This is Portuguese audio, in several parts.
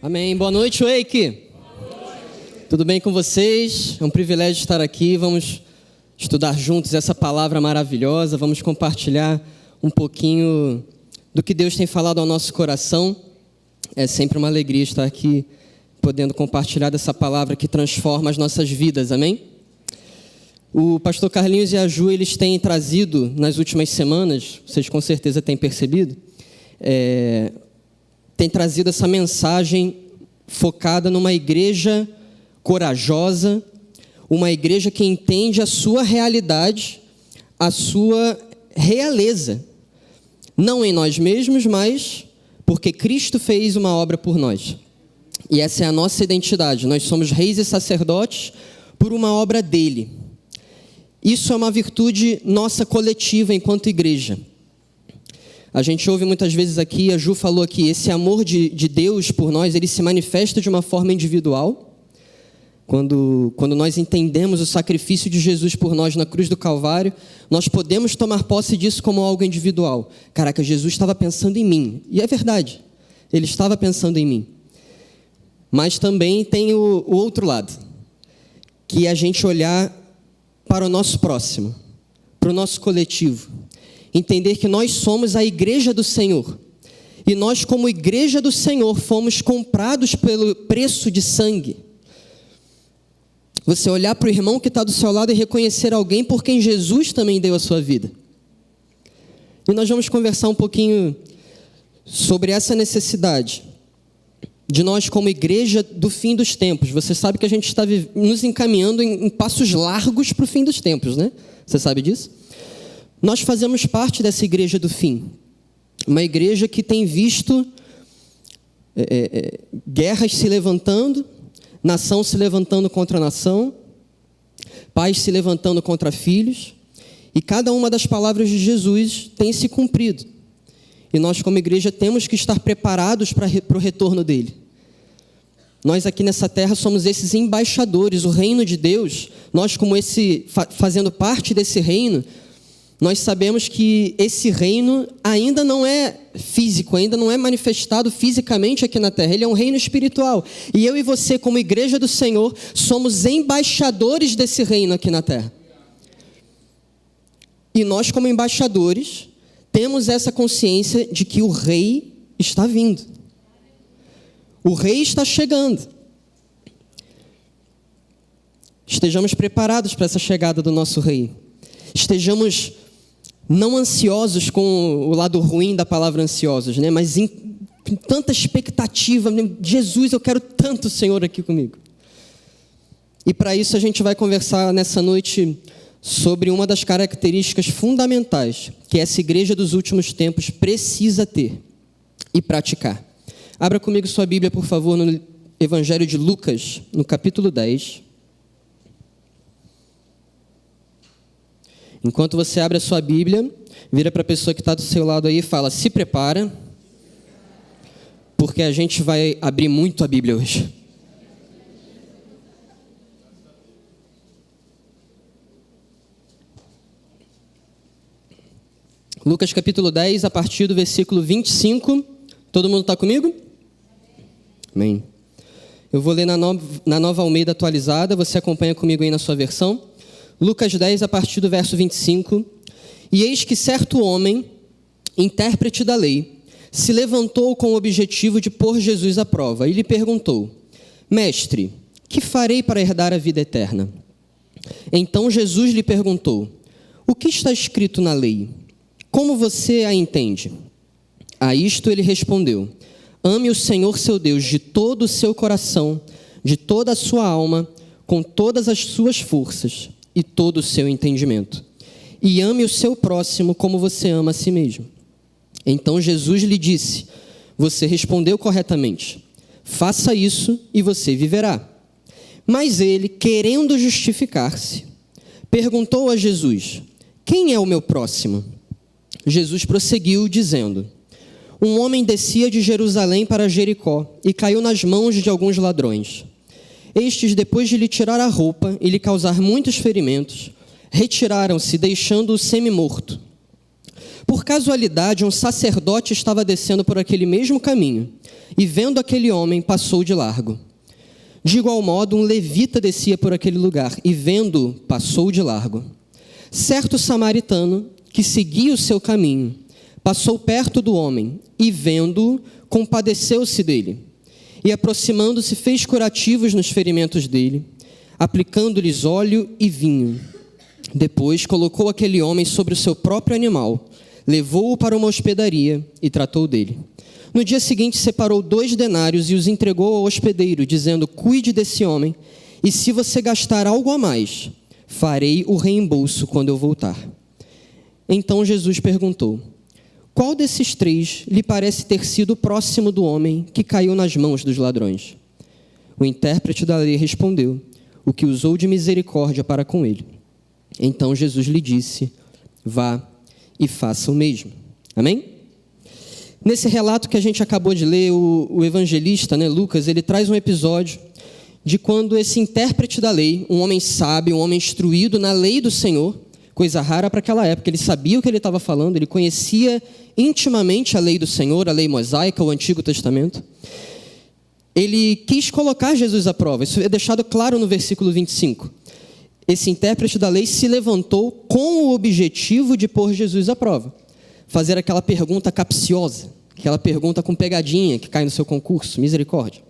Amém. Boa noite, Wake. Tudo bem com vocês? É um privilégio estar aqui. Vamos estudar juntos essa palavra maravilhosa. Vamos compartilhar um pouquinho do que Deus tem falado ao nosso coração. É sempre uma alegria estar aqui, podendo compartilhar dessa palavra que transforma as nossas vidas. Amém? O pastor Carlinhos e a Ju, eles têm trazido nas últimas semanas, vocês com certeza têm percebido, tem trazido essa mensagem focada numa igreja corajosa, uma igreja que entende a sua realidade, a sua realeza. Não em nós mesmos, mas porque Cristo fez uma obra por nós. E essa é a nossa identidade. Nós somos reis e sacerdotes por uma obra dele. Isso é uma virtude nossa coletiva enquanto igreja. A gente ouve muitas vezes aqui, a Ju falou aqui, esse amor de Deus por nós, ele se manifesta de uma forma individual. Quando nós entendemos o sacrifício de Jesus por nós na cruz do Calvário, nós podemos tomar posse disso como algo individual. Caraca, Jesus estava pensando em mim. E é verdade, ele estava pensando em mim. Mas também tem o outro lado, que é a gente olhar para o nosso próximo, para o nosso coletivo. Entender que nós somos a igreja do Senhor. E nós, como igreja do Senhor, fomos comprados pelo preço de sangue. Você olhar para o irmão que está do seu lado e reconhecer alguém por quem Jesus também deu a sua vida. E nós vamos conversar um pouquinho sobre essa necessidade de nós, como igreja do fim dos tempos. Você sabe que a gente está nos encaminhando em passos largos para o fim dos tempos, né? Você sabe disso? Nós fazemos parte dessa igreja do fim. Uma igreja que tem visto guerras se levantando, nação se levantando contra nação, pais se levantando contra filhos, e cada uma das palavras de Jesus tem se cumprido. E nós, como igreja, temos que estar preparados para o retorno dele. Nós aqui nessa terra somos esses embaixadores, o reino de Deus. Nós, como fazendo parte desse reino, nós sabemos que esse reino ainda não é físico, ainda não é manifestado fisicamente aqui na terra. Ele é um reino espiritual. E eu e você, como igreja do Senhor, somos embaixadores desse reino aqui na terra. E nós, como embaixadores, temos essa consciência de que o rei está vindo. O rei está chegando. Estejamos preparados para essa chegada do nosso rei. Estejamos não ansiosos com o lado ruim da palavra ansiosos, né? Mas em tanta expectativa. Jesus, eu quero tanto o Senhor aqui comigo. E para isso a gente vai conversar nessa noite sobre uma das características fundamentais que essa igreja dos últimos tempos precisa ter e praticar. Abra comigo sua Bíblia, por favor, no Evangelho de Lucas, no capítulo 10. Enquanto você abre a sua Bíblia, vira para a pessoa que está do seu lado aí e fala: se prepara, porque a gente vai abrir muito a Bíblia hoje. Lucas capítulo 10, a partir do versículo 25. Todo mundo está comigo? Amém. Eu vou ler na Nova Almeida atualizada, você acompanha comigo aí na sua versão. Lucas 10, a partir do verso 25. E eis que certo homem, intérprete da lei, se levantou com o objetivo de pôr Jesus à prova e lhe perguntou: Mestre, que farei para herdar a vida eterna? Então Jesus lhe perguntou: O que está escrito na lei? Como você a entende? A isto ele respondeu: Ame o Senhor seu Deus de todo o seu coração, de toda a sua alma, com todas as suas forças e todo o seu entendimento. E ame o seu próximo como você ama a si mesmo. Então Jesus lhe disse: Você respondeu corretamente. Faça isso e você viverá. Mas ele, querendo justificar-se, perguntou a Jesus: Quem é o meu próximo? Jesus prosseguiu dizendo: Um homem descia de Jerusalém para Jericó e caiu nas mãos de alguns ladrões. Estes, depois de lhe tirar a roupa e lhe causar muitos ferimentos, retiraram-se, deixando-o semi-morto. Por casualidade, um sacerdote estava descendo por aquele mesmo caminho, e vendo aquele homem, passou de largo. De igual modo, um levita descia por aquele lugar, e vendo-o, passou de largo. Certo samaritano, que seguia o seu caminho, passou perto do homem, e vendo-o, compadeceu-se dele. E aproximando-se, fez curativos nos ferimentos dele, aplicando-lhes óleo e vinho. Depois, colocou aquele homem sobre o seu próprio animal, levou-o para uma hospedaria e tratou dele. No dia seguinte, separou 2 denários e os entregou ao hospedeiro, dizendo: cuide desse homem, e se você gastar algo a mais, farei o reembolso quando eu voltar. Então Jesus perguntou: qual desses 3 lhe parece ter sido próximo do homem que caiu nas mãos dos ladrões? O intérprete da lei respondeu: o que usou de misericórdia para com ele. Então Jesus lhe disse: vá e faça o mesmo. Amém? Nesse relato que a gente acabou de ler, o evangelista, Lucas, ele traz um episódio de quando esse intérprete da lei, um homem sábio, um homem instruído na lei do Senhor, coisa rara para aquela época, ele sabia o que ele estava falando, ele conhecia intimamente a lei do Senhor, a lei mosaica, o Antigo Testamento. Ele quis colocar Jesus à prova. Isso é deixado claro no versículo 25. Esse intérprete da lei se levantou com o objetivo de pôr Jesus à prova. Fazer aquela pergunta capciosa, aquela pergunta com pegadinha que cai no seu concurso, misericórdia.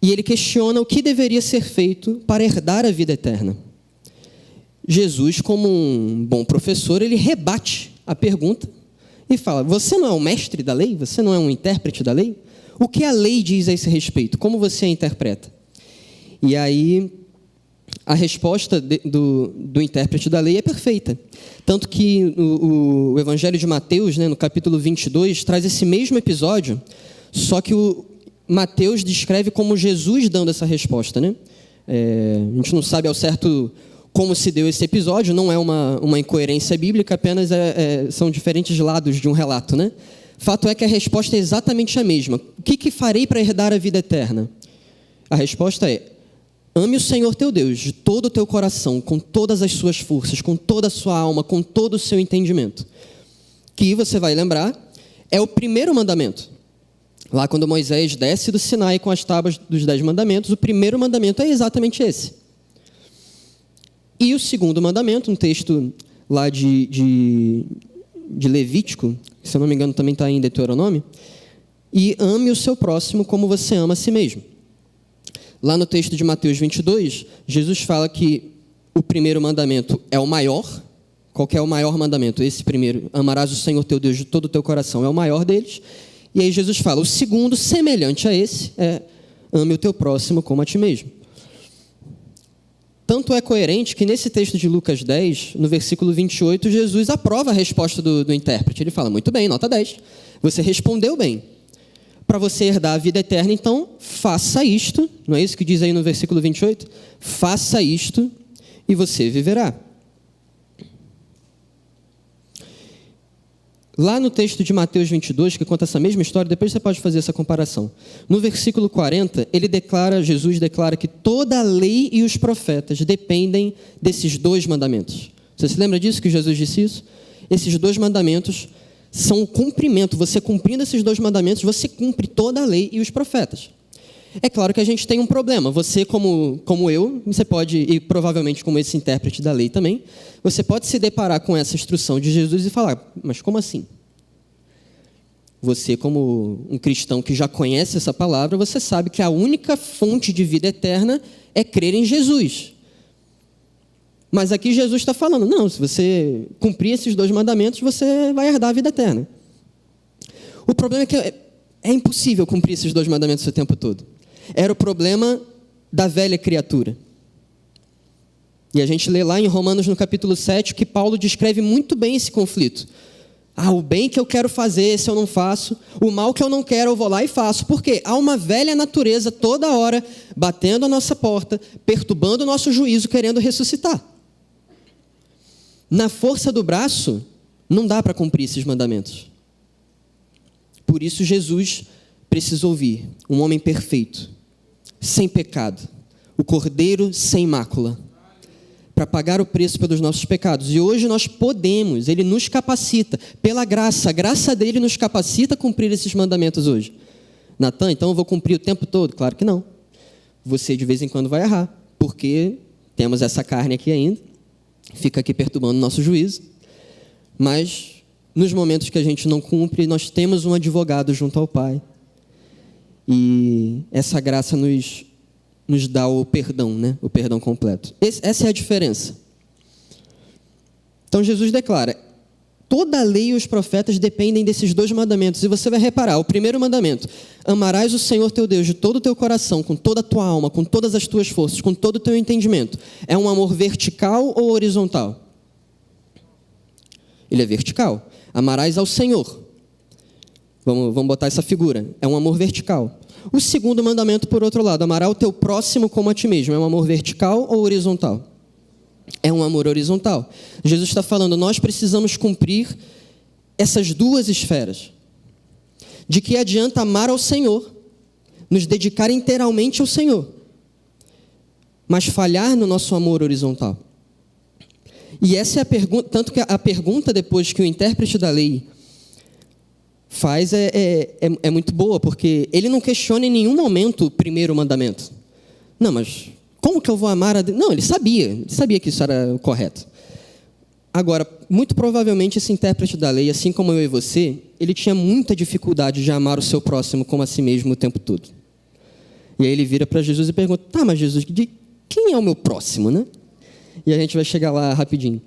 E ele questiona o que deveria ser feito para herdar a vida eterna. Jesus, como um bom professor, ele rebate a pergunta e fala: você não é um mestre da lei? Você não é um intérprete da lei? O que a lei diz a esse respeito? Como você a interpreta? E aí, a resposta do intérprete da lei é perfeita. Tanto que o Evangelho de Mateus, no capítulo 22, traz esse mesmo episódio, só que o Mateus descreve como Jesus dando essa resposta. A gente não sabe ao certo como se deu esse episódio, não é uma incoerência bíblica, apenas são diferentes lados de um relato. Fato é que a resposta é exatamente a mesma. O que farei para herdar a vida eterna? A resposta é: ame o Senhor teu Deus de todo o teu coração, com todas as suas forças, com toda a sua alma, com todo o seu entendimento. Que, você vai lembrar, é o primeiro mandamento. Lá quando Moisés desce do Sinai com as tábuas dos 10 mandamentos, o primeiro mandamento é exatamente esse. E o segundo mandamento, um texto lá de Levítico, se eu não me engano também está em Deuteronômio, e ame o seu próximo como você ama a si mesmo. Lá no texto de Mateus 22, Jesus fala que o primeiro mandamento é o maior. Qual que é o maior mandamento? Esse primeiro: amarás o Senhor teu Deus de todo o teu coração, é o maior deles. E aí Jesus fala: o segundo, semelhante a esse, é: ame o teu próximo como a ti mesmo. Tanto é coerente que nesse texto de Lucas 10, no versículo 28, Jesus aprova a resposta do intérprete. Ele fala: muito bem, nota 10. Você respondeu bem. Para você herdar a vida eterna, então, faça isto. Não é isso que diz aí no versículo 28? Faça isto e você viverá. Lá no texto de Mateus 22, que conta essa mesma história, depois você pode fazer essa comparação. No versículo 40, Jesus declara que toda a lei e os profetas dependem desses 2 mandamentos. Você se lembra disso, que Jesus disse isso? Esses 2 mandamentos são o cumprimento. Você cumprindo esses 2 mandamentos, você cumpre toda a lei e os profetas. É claro que a gente tem um problema. Você, como eu, você pode, e provavelmente como esse intérprete da lei também, você pode se deparar com essa instrução de Jesus e falar: mas como assim? Você, como um cristão que já conhece essa palavra, você sabe que a única fonte de vida eterna é crer em Jesus. Mas aqui Jesus está falando: não, se você cumprir esses 2 mandamentos, você vai herdar a vida eterna. O problema é que é impossível cumprir esses 2 mandamentos o tempo todo. Era o problema da velha criatura. E a gente lê lá em Romanos, no capítulo 7, que Paulo descreve muito bem esse conflito. O bem que eu quero fazer, esse eu não faço. O mal que eu não quero, eu vou lá e faço. Por quê? Há uma velha natureza toda hora batendo a nossa porta, perturbando o nosso juízo, querendo ressuscitar. Na força do braço, não dá para cumprir esses mandamentos. Por isso Jesus precisou vir, um homem perfeito, sem pecado, o Cordeiro sem mácula, para pagar o preço pelos nossos pecados. E hoje nós podemos, Ele nos capacita, pela graça, a graça dele nos capacita a cumprir esses mandamentos hoje. Natan, então eu vou cumprir o tempo todo? Claro que não. Você de vez em quando vai errar, porque temos essa carne aqui ainda, fica aqui perturbando o nosso juízo, mas nos momentos que a gente não cumpre, nós temos um advogado junto ao Pai, e essa graça nos dá o perdão, né? O perdão completo. Essa é a diferença. Então Jesus declara, toda a lei e os profetas dependem desses 2 mandamentos, e você vai reparar, o primeiro mandamento, amarás o Senhor teu Deus de todo o teu coração, com toda a tua alma, com todas as tuas forças, com todo o teu entendimento. É um amor vertical ou horizontal? Ele é vertical. Amarás ao Senhor. Vamos botar essa figura. É um amor vertical. O segundo mandamento, por outro lado, amarás o teu próximo como a ti mesmo. É um amor vertical ou horizontal? É um amor horizontal. Jesus está falando, nós precisamos cumprir essas 2 esferas. De que adianta amar ao Senhor, nos dedicar inteiramente ao Senhor, mas falhar no nosso amor horizontal. E essa é a pergunta, tanto que a pergunta depois que o intérprete da lei faz é muito boa, porque ele não questiona em nenhum momento o primeiro mandamento. Não, mas como que eu vou amar a Deus? Não, ele sabia que isso era o correto. Agora, muito provavelmente esse intérprete da lei, assim como eu e você, ele tinha muita dificuldade de amar o seu próximo como a si mesmo o tempo todo. E aí ele vira para Jesus e pergunta, tá, mas Jesus, de quem é o meu próximo, né? E a gente vai chegar lá rapidinho.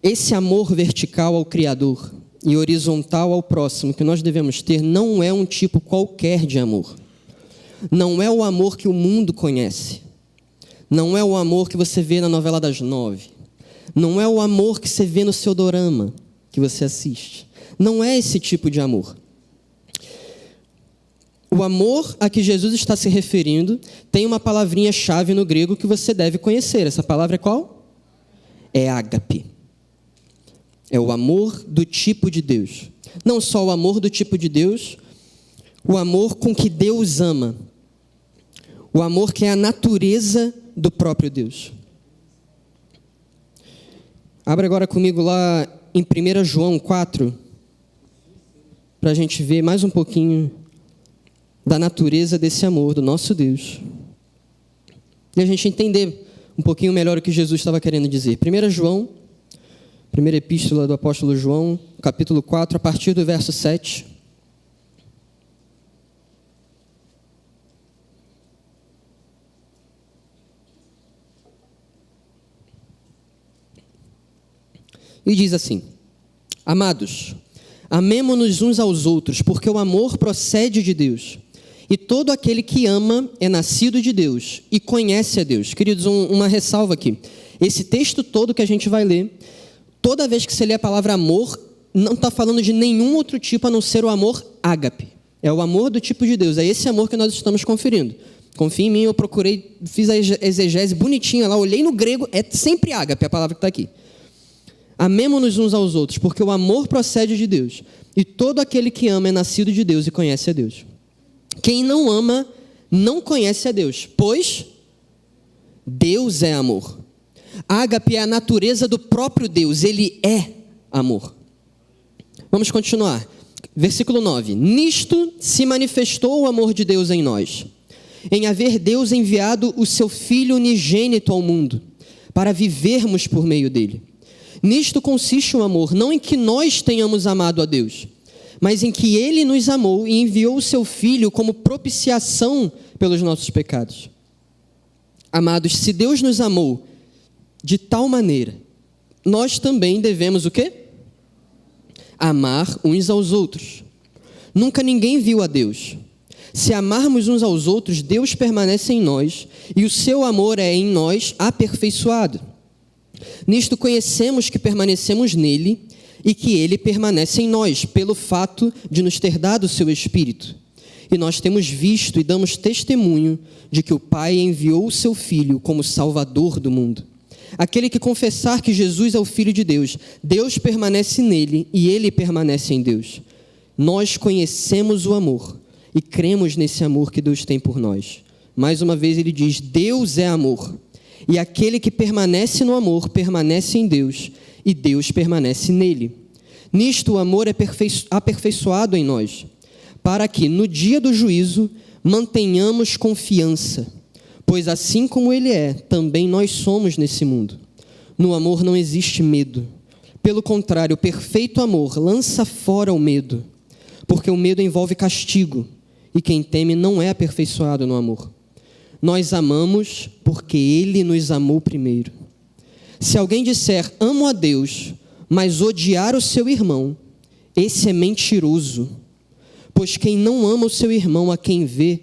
Esse amor vertical ao Criador e horizontal ao próximo que nós devemos ter não é um tipo qualquer de amor. Não é o amor que o mundo conhece. Não é o amor que você vê na novela das 9. Não é o amor que você vê no seu dorama que você assiste. Não é esse tipo de amor. O amor a que Jesus está se referindo tem uma palavrinha-chave no grego que você deve conhecer. Essa palavra é qual? É ágape. É o amor do tipo de Deus. Não só o amor do tipo de Deus, o amor com que Deus ama. O amor que é a natureza do próprio Deus. Abra agora comigo lá em 1 João 4, para a gente ver mais um pouquinho da natureza desse amor do nosso Deus. E a gente entender um pouquinho melhor o que Jesus estava querendo dizer. 1 João, primeira epístola do apóstolo João, capítulo 4, a partir do verso 7. E diz assim, amados, amemo-nos uns aos outros, porque o amor procede de Deus. E todo aquele que ama é nascido de Deus e conhece a Deus. Queridos, uma ressalva aqui. Esse texto todo que a gente vai ler, toda vez que você lê a palavra amor, não está falando de nenhum outro tipo a não ser o amor ágape. É o amor do tipo de Deus. É esse amor que nós estamos conferindo. Confia em mim, eu procurei, fiz a exegese bonitinha lá, olhei no grego, é sempre ágape a palavra que está aqui. Amemo-nos uns aos outros, porque o amor procede de Deus. E todo aquele que ama é nascido de Deus e conhece a Deus. Quem não ama, não conhece a Deus, pois Deus é amor. Ágape é a natureza do próprio Deus, Ele é amor. Vamos continuar. Versículo 9. Nisto se manifestou o amor de Deus em nós, em haver Deus enviado o seu Filho unigênito ao mundo, para vivermos por meio dele. Nisto consiste o amor, não em que nós tenhamos amado a Deus, mas em que Ele nos amou e enviou o seu Filho como propiciação pelos nossos pecados. Amados, se Deus nos amou de tal maneira, nós também devemos o quê? Amar uns aos outros. Nunca ninguém viu a Deus. Se amarmos uns aos outros, Deus permanece em nós e o seu amor é em nós aperfeiçoado. Nisto conhecemos que permanecemos nele e que ele permanece em nós, pelo fato de nos ter dado o seu Espírito. E nós temos visto e damos testemunho de que o Pai enviou o seu Filho como Salvador do mundo. Aquele que confessar que Jesus é o Filho de Deus, Deus permanece nele e ele permanece em Deus. Nós conhecemos o amor e cremos nesse amor que Deus tem por nós. Mais uma vez ele diz, Deus é amor. E aquele que permanece no amor, permanece em Deus, e Deus permanece nele. Nisto o amor é aperfeiçoado em nós, para que, no dia do juízo, mantenhamos confiança, pois assim como Ele é, também nós somos nesse mundo. No amor não existe medo. Pelo contrário, o perfeito amor lança fora o medo, porque o medo envolve castigo, e quem teme não é aperfeiçoado no amor. Nós amamos porque Ele nos amou primeiro. Se alguém disser, amo a Deus, mas odiar o seu irmão, esse é mentiroso. Pois quem não ama o seu irmão a quem vê,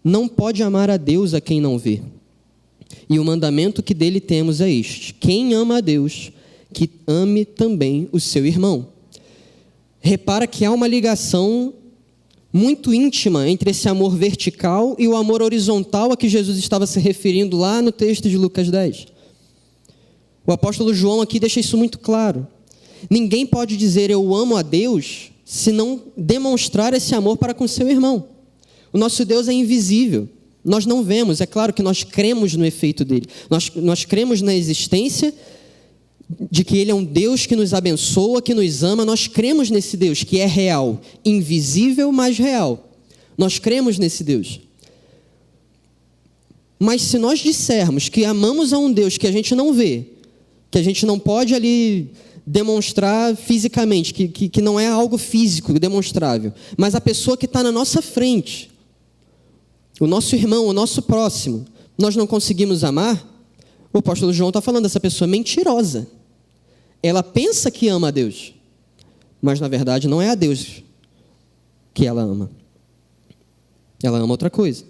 não pode amar a Deus a quem não vê. E o mandamento que dele temos é este: quem ama a Deus, que ame também o seu irmão. Repara que há uma ligação muito íntima entre esse amor vertical e o amor horizontal a que Jesus estava se referindo lá no texto de Lucas 10. O apóstolo João aqui deixa isso muito claro. Ninguém pode dizer eu amo a Deus se não demonstrar esse amor para com seu irmão. O nosso Deus é invisível, nós não vemos. É claro que nós cremos no efeito dele, nós cremos na existência de que Ele é um Deus que nos abençoa, que nos ama. Nós cremos nesse Deus que é real, invisível, mas real. Nós cremos nesse Deus. Mas se nós dissermos que amamos a um Deus que a gente não vê, que a gente não pode ali demonstrar fisicamente, que não é algo físico, demonstrável, mas a pessoa que está na nossa frente, o nosso irmão, o nosso próximo, nós não conseguimos amar, o apóstolo João está falando, essa pessoa é mentirosa. Ela pensa que ama a Deus, mas na verdade não é a Deus que ela ama. Ela ama outra coisa.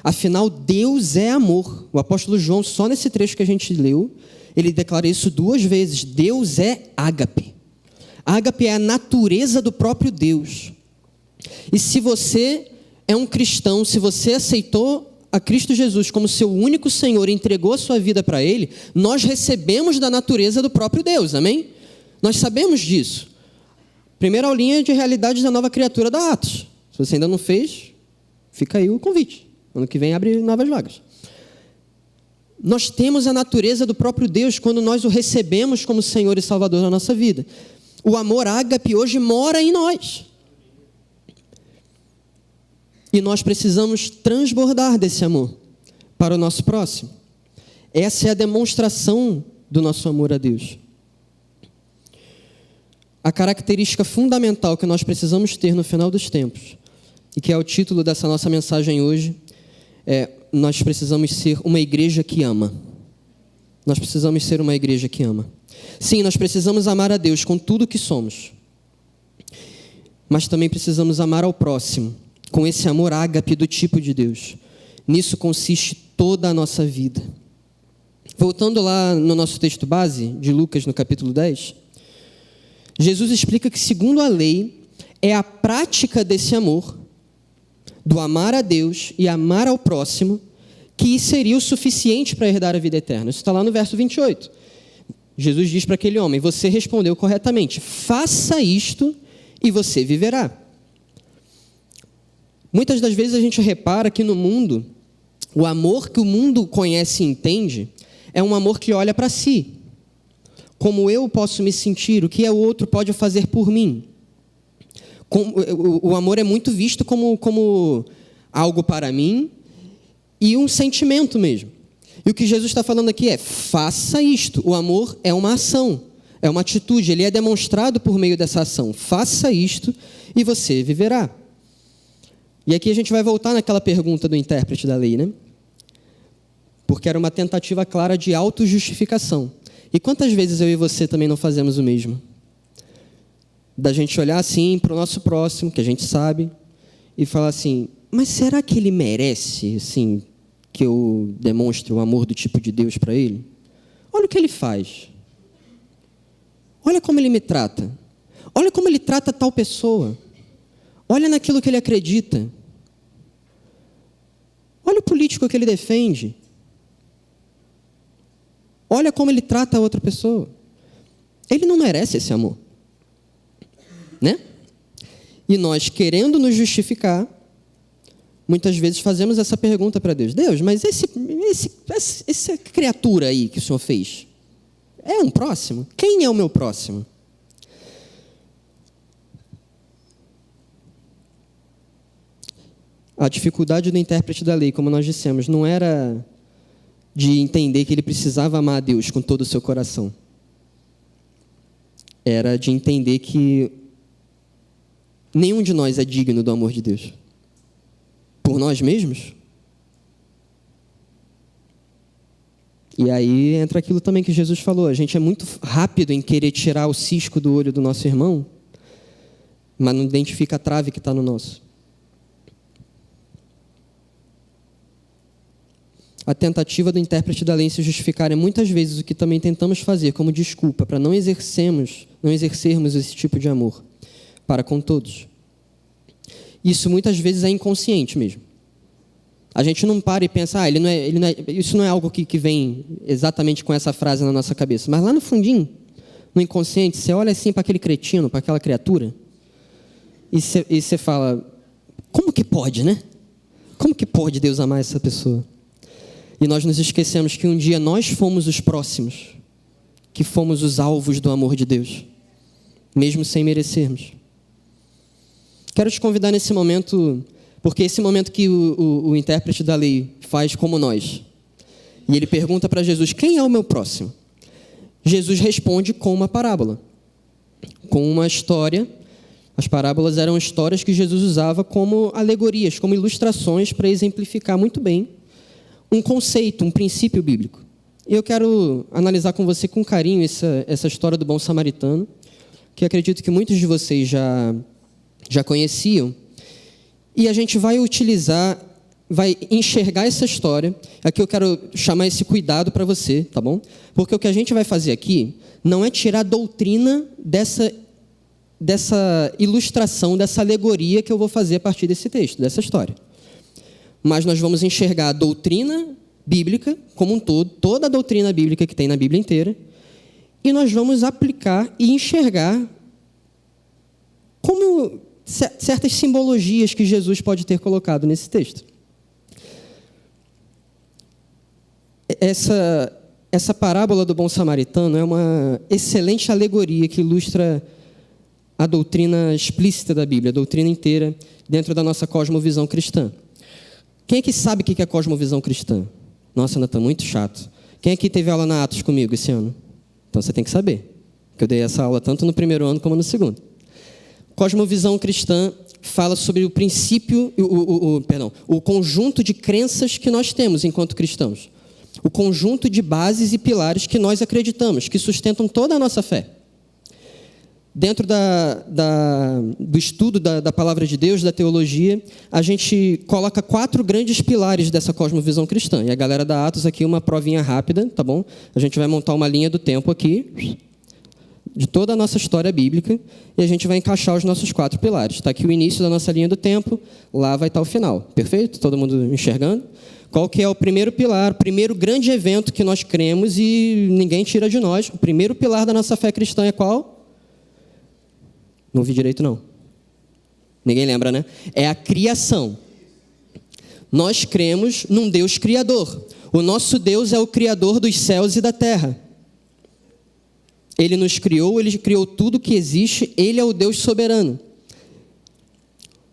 Afinal, Deus é amor. O apóstolo João, só nesse trecho que a gente leu, ele declara isso 2 vezes. Deus é ágape. Ágape é a natureza do próprio Deus. E se você é um cristão, se você aceitou a Cristo Jesus como seu único Senhor e entregou a sua vida para Ele, nós recebemos da natureza do próprio Deus, amém? Nós sabemos disso. Primeira aulinha de realidades da nova criatura da Atos. Se você ainda não fez, fica aí o convite. Ano que vem abre novas vagas. Nós temos a natureza do próprio Deus quando nós o recebemos como Senhor e Salvador na nossa vida. O amor ágape hoje mora em nós. E nós precisamos transbordar desse amor para o nosso próximo. Essa é a demonstração do nosso amor a Deus. A característica fundamental que nós precisamos ter no final dos tempos, e que é o título dessa nossa mensagem hoje, é: nós precisamos ser uma igreja que ama. Nós precisamos ser uma igreja que ama. Sim, nós precisamos amar a Deus com tudo que somos, mas também precisamos amar ao próximo com esse amor ágape do tipo de Deus. Nisso consiste toda a nossa vida. Voltando lá no nosso texto base, de Lucas, no capítulo 10, Jesus explica que, segundo a lei, é a prática desse amor, do amar a Deus e amar ao próximo, que seria o suficiente para herdar a vida eterna. Isso está lá no verso 28. Jesus diz para aquele homem: você respondeu corretamente, faça isto e você viverá. Muitas das vezes a gente repara que no mundo, o amor que o mundo conhece e entende é um amor que olha para si. Como eu posso me sentir, o que o outro pode fazer por mim. O amor é muito visto como algo para mim e um sentimento mesmo. E o que Jesus está falando aqui é: faça isto. O amor é uma ação, é uma atitude, ele é demonstrado por meio dessa ação. Faça isto e você viverá. E aqui a gente vai voltar naquela pergunta do intérprete da lei, né? Porque era uma tentativa clara de autojustificação. E quantas vezes eu e você também não fazemos o mesmo? Da gente olhar assim para o nosso próximo, que a gente sabe, e falar assim: mas será que ele merece, assim, que eu demonstre o amor do tipo de Deus para ele? Olha o que ele faz. Olha como ele me trata. Olha como ele trata tal pessoa. Olha naquilo que ele acredita. Olha o político que ele defende. Olha como ele trata a outra pessoa. Ele não merece esse amor, né? E nós, querendo nos justificar, muitas vezes fazemos essa pergunta para Deus. Deus, mas essa criatura aí que o Senhor fez, é um próximo? Quem é o meu próximo? A dificuldade do intérprete da lei, como nós dissemos, não era de entender que ele precisava amar a Deus com todo o seu coração. Era de entender que nenhum de nós é digno do amor de Deus. Por nós mesmos. E aí entra aquilo também que Jesus falou. A gente é muito rápido em querer tirar o cisco do olho do nosso irmão, mas não identifica a trave que está no nosso. A tentativa do intérprete da lei em se justificar é muitas vezes o que também tentamos fazer como desculpa para não exercermos esse tipo de amor para com todos. Isso muitas vezes é inconsciente mesmo. A gente não para e pensa, isso não é algo que vem exatamente com essa frase na nossa cabeça. Mas lá no fundinho, no inconsciente, você olha assim para aquele cretino, para aquela criatura, e você fala, como que pode, né? Como que pode Deus amar essa pessoa? E nós nos esquecemos que um dia nós fomos os próximos, que fomos os alvos do amor de Deus, mesmo sem merecermos. Quero te convidar nesse momento, porque esse momento que o intérprete da lei faz como nós, e ele pergunta para Jesus, quem é o meu próximo? Jesus responde com uma parábola, com uma história. As parábolas eram histórias que Jesus usava como alegorias, como ilustrações para exemplificar muito bem um conceito, um princípio bíblico. E eu quero analisar com você com carinho essa história do bom samaritano, que acredito que muitos de vocês já conheciam. E a gente vai enxergar essa história. Aqui eu quero chamar esse cuidado para você, tá bom? Porque o que a gente vai fazer aqui não é tirar a doutrina dessa ilustração, dessa alegoria que eu vou fazer a partir desse texto, dessa história. Mas nós vamos enxergar a doutrina bíblica como um todo, toda a doutrina bíblica que tem na Bíblia inteira, e nós vamos aplicar e enxergar como certas simbologias que Jesus pode ter colocado nesse texto. Essa parábola do bom samaritano é uma excelente alegoria que ilustra a doutrina explícita da Bíblia, a doutrina inteira, dentro da nossa cosmovisão cristã. Quem é que sabe o que é cosmovisão cristã? Nossa, Natan, muito chato. Quem aqui teve aula na Atos comigo esse ano? Então você tem que saber, porque eu dei essa aula tanto no primeiro ano como no segundo. Cosmovisão cristã fala sobre o princípio, o conjunto de crenças que nós temos enquanto cristãos. O conjunto de bases e pilares que nós acreditamos, que sustentam toda a nossa fé. Dentro do estudo da palavra de Deus, da teologia, a gente coloca 4 grandes pilares dessa cosmovisão cristã. E a galera da Atos aqui, uma provinha rápida, tá bom? A gente vai montar uma linha do tempo aqui, de toda a nossa história bíblica, e a gente vai encaixar os nossos 4 pilares. Está aqui o início da nossa linha do tempo, lá vai estar o final. Perfeito? Todo mundo enxergando? Qual que é o primeiro pilar, o primeiro grande evento que nós cremos e ninguém tira de nós? O primeiro pilar da nossa fé cristã é qual? Não ouvi direito, não. Ninguém lembra, né? É a criação. Nós cremos num Deus criador. O nosso Deus é o criador dos céus e da terra. Ele nos criou, ele criou tudo que existe, ele é o Deus soberano.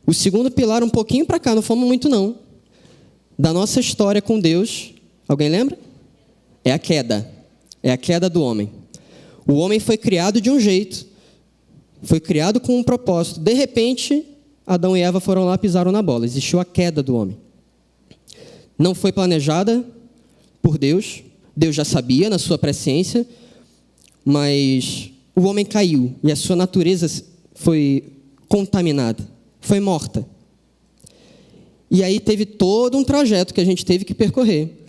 O segundo pilar, um pouquinho para cá, não fomos muito não, da nossa história com Deus, alguém lembra? É a queda do homem. O homem foi criado de um jeito, foi criado com um propósito. De repente, Adão e Eva foram lá e pisaram na bola. Existiu a queda do homem. Não foi planejada por Deus. Deus já sabia na sua presciência. Mas o homem caiu. E a sua natureza foi contaminada. Foi morta. E aí teve todo um trajeto que a gente teve que percorrer.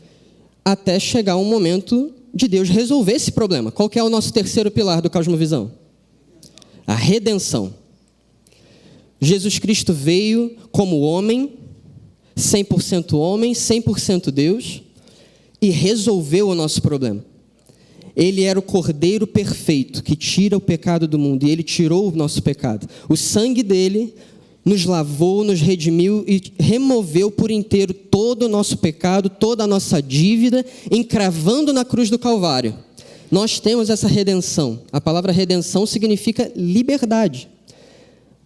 Até chegar um momento de Deus resolver esse problema. Qual que é o nosso terceiro pilar do Cosmovisão? A redenção. Jesus Cristo veio como homem, 100% Deus, e resolveu o nosso problema. Ele era o Cordeiro perfeito, que tira o pecado do mundo, e ele tirou o nosso pecado. O sangue dele nos lavou, nos redimiu e removeu por inteiro todo o nosso pecado, toda a nossa dívida, encravando na cruz do Calvário. Nós temos essa redenção. A palavra redenção significa liberdade.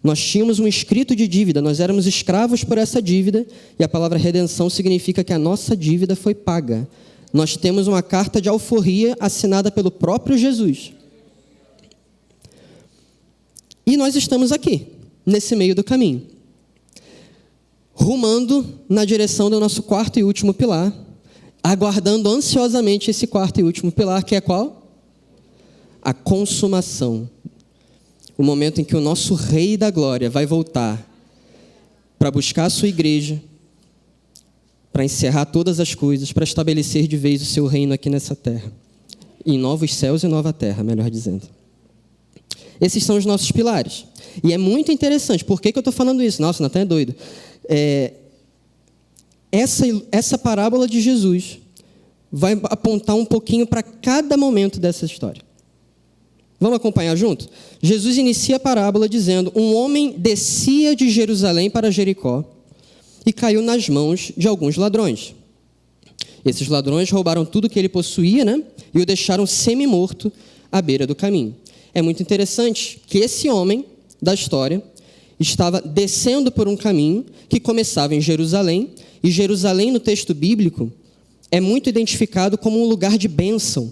Nós tínhamos um escrito de dívida, nós éramos escravos por essa dívida, e a palavra redenção significa que a nossa dívida foi paga. Nós temos uma carta de alforria assinada pelo próprio Jesus. E nós estamos aqui, nesse meio do caminho, rumando na direção do nosso quarto e último pilar, aguardando ansiosamente esse quarto e último pilar, que é qual? A consumação. O momento em que o nosso Rei da Glória vai voltar para buscar a sua igreja, para encerrar todas as coisas, para estabelecer de vez o seu reino aqui nessa terra. Em novos céus e nova terra, melhor dizendo. Esses são os nossos pilares. E é muito interessante. Por que eu estou falando isso? Nossa, Natan é doido. Essa parábola de Jesus vai apontar um pouquinho para cada momento dessa história. Vamos acompanhar junto? Jesus inicia a parábola dizendo: um homem descia de Jerusalém para Jericó e caiu nas mãos de alguns ladrões. Esses ladrões roubaram tudo que ele possuía, né? E o deixaram semi-morto à beira do caminho. É muito interessante que esse homem da história estava descendo por um caminho que começava em Jerusalém, e Jerusalém, no texto bíblico, é muito identificado como um lugar de bênção,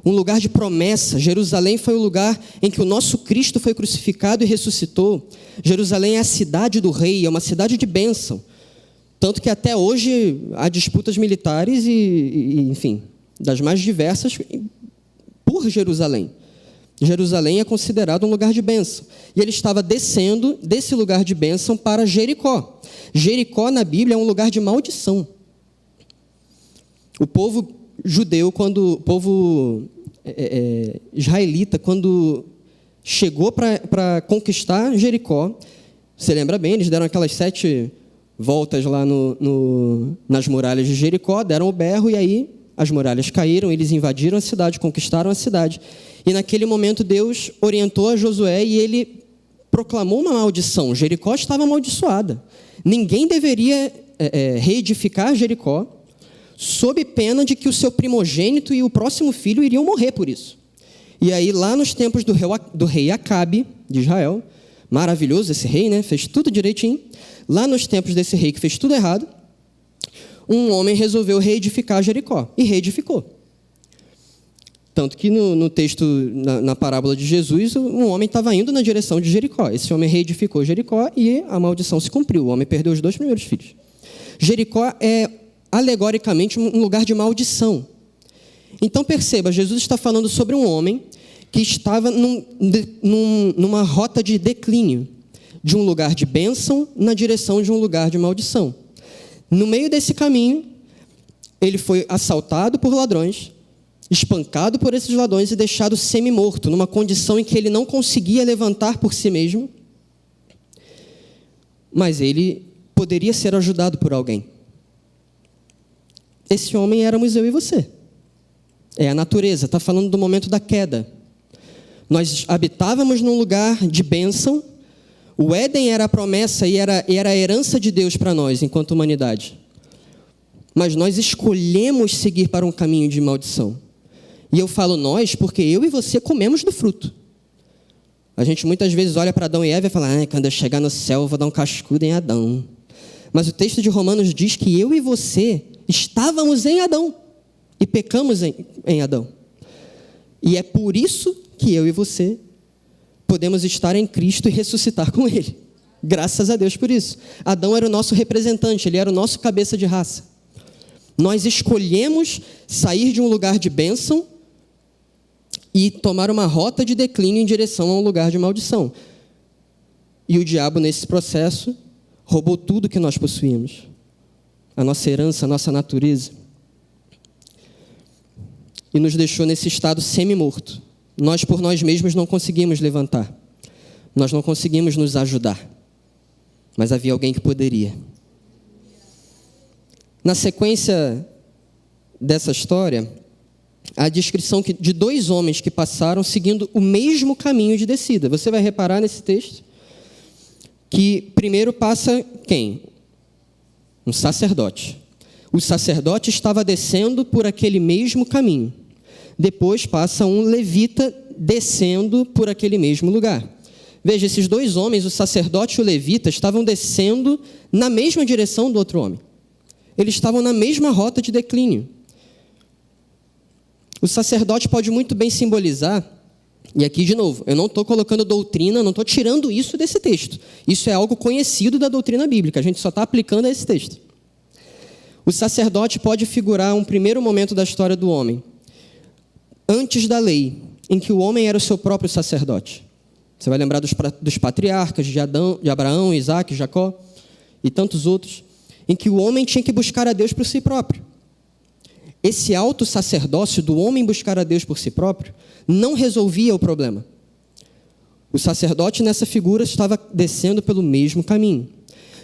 um lugar de promessa. Jerusalém foi o lugar em que o nosso Cristo foi crucificado e ressuscitou. Jerusalém é a cidade do rei, é uma cidade de bênção. Tanto que até hoje há disputas militares enfim, das mais diversas por Jerusalém. Jerusalém é considerado um lugar de bênção. E ele estava descendo desse lugar de bênção para Jericó. Jericó, na Bíblia, é um lugar de maldição. O povo judeu, o povo israelita, quando chegou para conquistar Jericó, você lembra bem, eles deram aquelas 7 voltas lá nas muralhas de Jericó, deram o berro, e aí as muralhas caíram, eles invadiram a cidade, conquistaram a cidade. E naquele momento Deus orientou a Josué e ele proclamou uma maldição. Jericó estava amaldiçoada. Ninguém deveria reedificar Jericó, sob pena de que o seu primogênito e o próximo filho iriam morrer por isso. E aí, lá nos tempos do rei Acabe, de Israel, maravilhoso esse rei, né? Fez tudo direitinho. Lá nos tempos desse rei que fez tudo errado, um homem resolveu reedificar Jericó, e reedificou. Tanto que no texto, na parábola de Jesus, um homem estava indo na direção de Jericó. Esse homem reedificou Jericó e a maldição se cumpriu. O homem perdeu os 2 primeiros filhos. Jericó é, alegoricamente, um lugar de maldição. Então, perceba, Jesus está falando sobre um homem que estava numa rota de declínio, de um lugar de bênção na direção de um lugar de maldição. No meio desse caminho, ele foi assaltado por ladrões, espancado por esses ladrões e deixado semi-morto, numa condição em que ele não conseguia levantar por si mesmo, mas ele poderia ser ajudado por alguém. Esse homem éramos eu e você. É a natureza, está falando do momento da queda. Nós habitávamos num lugar de bênção. O Éden era a promessa e era a herança de Deus para nós, enquanto humanidade. Mas nós escolhemos seguir para um caminho de maldição. E eu falo nós porque eu e você comemos do fruto. A gente muitas vezes olha para Adão e Eva e fala: quando eu chegar no céu eu vou dar um cascudo em Adão. Mas o texto de Romanos diz que eu e você estávamos em Adão e pecamos em Adão. E é por isso que eu e você podemos estar em Cristo e ressuscitar com Ele. Graças a Deus por isso. Adão era o nosso representante, ele era o nosso cabeça de raça. Nós escolhemos sair de um lugar de bênção e tomar uma rota de declínio em direção a um lugar de maldição. E o diabo, nesse processo, roubou tudo que nós possuímos. A nossa herança, a nossa natureza. E nos deixou nesse estado semi-morto. Nós, por nós mesmos, não conseguimos levantar. Nós não conseguimos nos ajudar. Mas havia alguém que poderia. Na sequência dessa história, a descrição de 2 homens que passaram seguindo o mesmo caminho de descida. Você vai reparar nesse texto que primeiro passa quem? Um sacerdote. O sacerdote estava descendo por aquele mesmo caminho. Depois passa um levita descendo por aquele mesmo lugar. Veja, esses dois homens, o sacerdote e o levita, estavam descendo na mesma direção do outro homem. Eles estavam na mesma rota de declínio. O sacerdote pode muito bem simbolizar, e aqui de novo, eu não estou colocando doutrina, não estou tirando isso desse texto. Isso é algo conhecido da doutrina bíblica, a gente só está aplicando a esse texto. O sacerdote pode figurar um primeiro momento da história do homem, antes da lei, em que o homem era o seu próprio sacerdote. Você vai lembrar dos patriarcas, de Abraão, Isaac, Jacó e tantos outros, em que o homem tinha que buscar a Deus por si próprio. Esse autossacerdócio do homem buscar a Deus por si próprio não resolvia o problema. O sacerdote nessa figura estava descendo pelo mesmo caminho.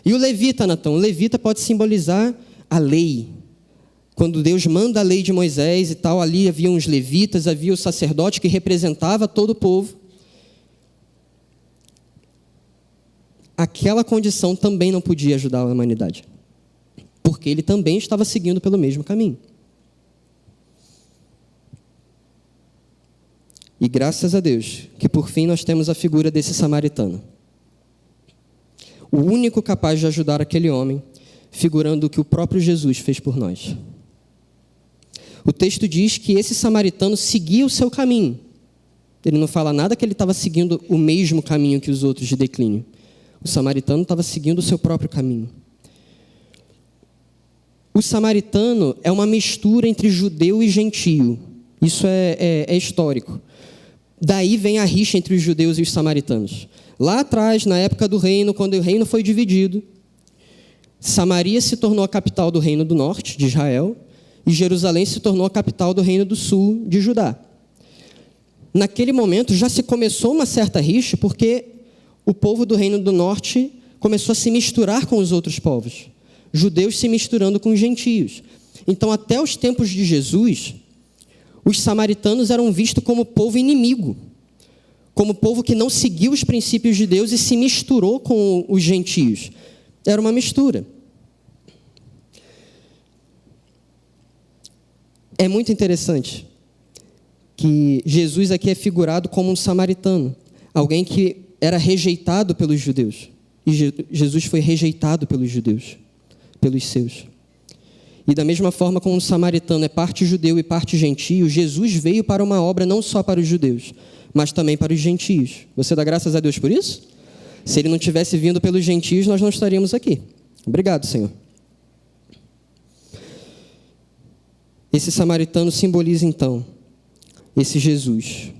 E o levita, Natão? O levita pode simbolizar a lei. Quando Deus manda a lei de Moisés e tal, ali havia os levitas, havia o sacerdote que representava todo o povo. Aquela condição também não podia ajudar a humanidade, porque ele também estava seguindo pelo mesmo caminho. E graças a Deus, que por fim nós temos a figura desse samaritano. O único capaz de ajudar aquele homem, figurando o que o próprio Jesus fez por nós. O texto diz que esse samaritano seguia o seu caminho. Ele não fala nada que ele estava seguindo o mesmo caminho que os outros de declínio. O samaritano estava seguindo o seu próprio caminho. O samaritano é uma mistura entre judeu e gentio. Isso é histórico. Daí vem a rixa entre os judeus e os samaritanos. Lá atrás, na época do reino, quando o reino foi dividido, Samaria se tornou a capital do reino do norte, de Israel, e Jerusalém se tornou a capital do reino do sul, de Judá. Naquele momento já se começou uma certa rixa, porque o povo do reino do norte começou a se misturar com os outros povos. Judeus se misturando com os gentios. Então, até os tempos de Jesus, os samaritanos eram vistos como povo inimigo, como povo que não seguiu os princípios de Deus e se misturou com os gentios. Era uma mistura. É muito interessante que Jesus aqui é figurado como um samaritano, alguém que era rejeitado pelos judeus. E Jesus foi rejeitado pelos judeus, pelos seus. E da mesma forma como um samaritano é parte judeu e parte gentio, Jesus veio para uma obra não só para os judeus, mas também para os gentios. Você dá graças a Deus por isso? Se ele não tivesse vindo pelos gentios, nós não estaríamos aqui. Obrigado, Senhor. Esse samaritano simboliza, então, esse Jesus,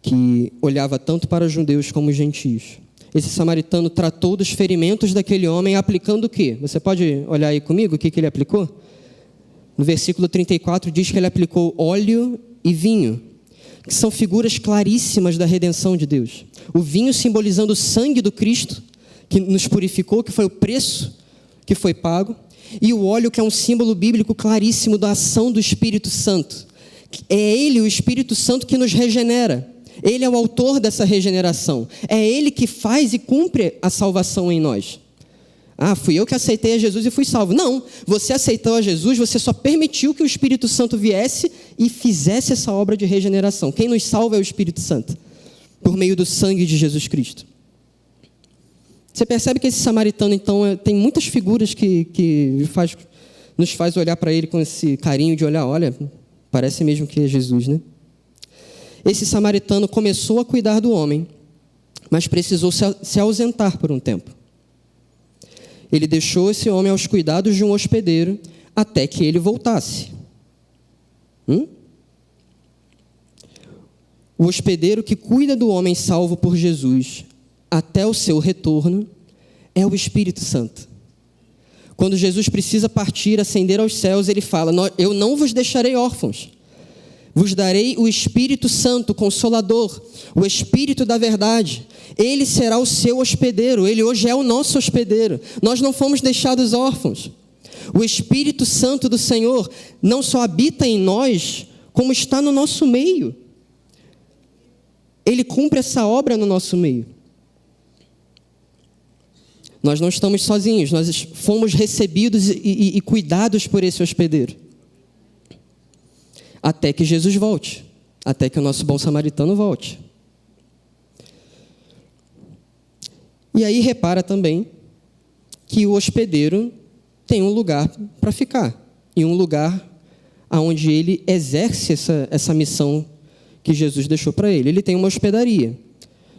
que olhava tanto para os judeus como os gentios. Esse samaritano tratou dos ferimentos daquele homem, aplicando o quê? Você pode olhar aí comigo o que ele aplicou? No versículo 34 diz que ele aplicou óleo e vinho, que são figuras claríssimas da redenção de Deus. O vinho simbolizando o sangue do Cristo, que nos purificou, que foi o preço que foi pago. E o óleo, que é um símbolo bíblico claríssimo da ação do Espírito Santo. É Ele, o Espírito Santo, que nos regenera. Ele é o autor dessa regeneração. É Ele que faz e cumpre a salvação em nós. Ah, fui eu que aceitei a Jesus e fui salvo. Não, você aceitou a Jesus, você só permitiu que o Espírito Santo viesse e fizesse essa obra de regeneração. Quem nos salva é o Espírito Santo, por meio do sangue de Jesus Cristo. Você percebe que esse samaritano, então, tem muitas figuras que nos faz olhar para ele com esse carinho de olhar, olha, parece mesmo que é Jesus, né? Esse samaritano começou a cuidar do homem, mas precisou se ausentar por um tempo. Ele deixou esse homem aos cuidados de um hospedeiro até que ele voltasse. O hospedeiro que cuida do homem salvo por Jesus até o seu retorno é o Espírito Santo. Quando Jesus precisa partir, ascender aos céus, ele fala: eu não vos deixarei órfãos, vos darei o Espírito Santo, Consolador, o Espírito da verdade. Ele será o seu hospedeiro, ele hoje é o nosso hospedeiro. Nós não fomos deixados órfãos. O Espírito Santo do Senhor não só habita em nós, como está no nosso meio. Ele cumpre essa obra no nosso meio. Nós não estamos sozinhos, nós fomos recebidos e cuidados por esse hospedeiro. Até que Jesus volte, até que o nosso bom samaritano volte. E aí repara também que o hospedeiro tem um lugar para ficar, e um lugar onde ele exerce essa missão que Jesus deixou para ele. Ele tem uma hospedaria.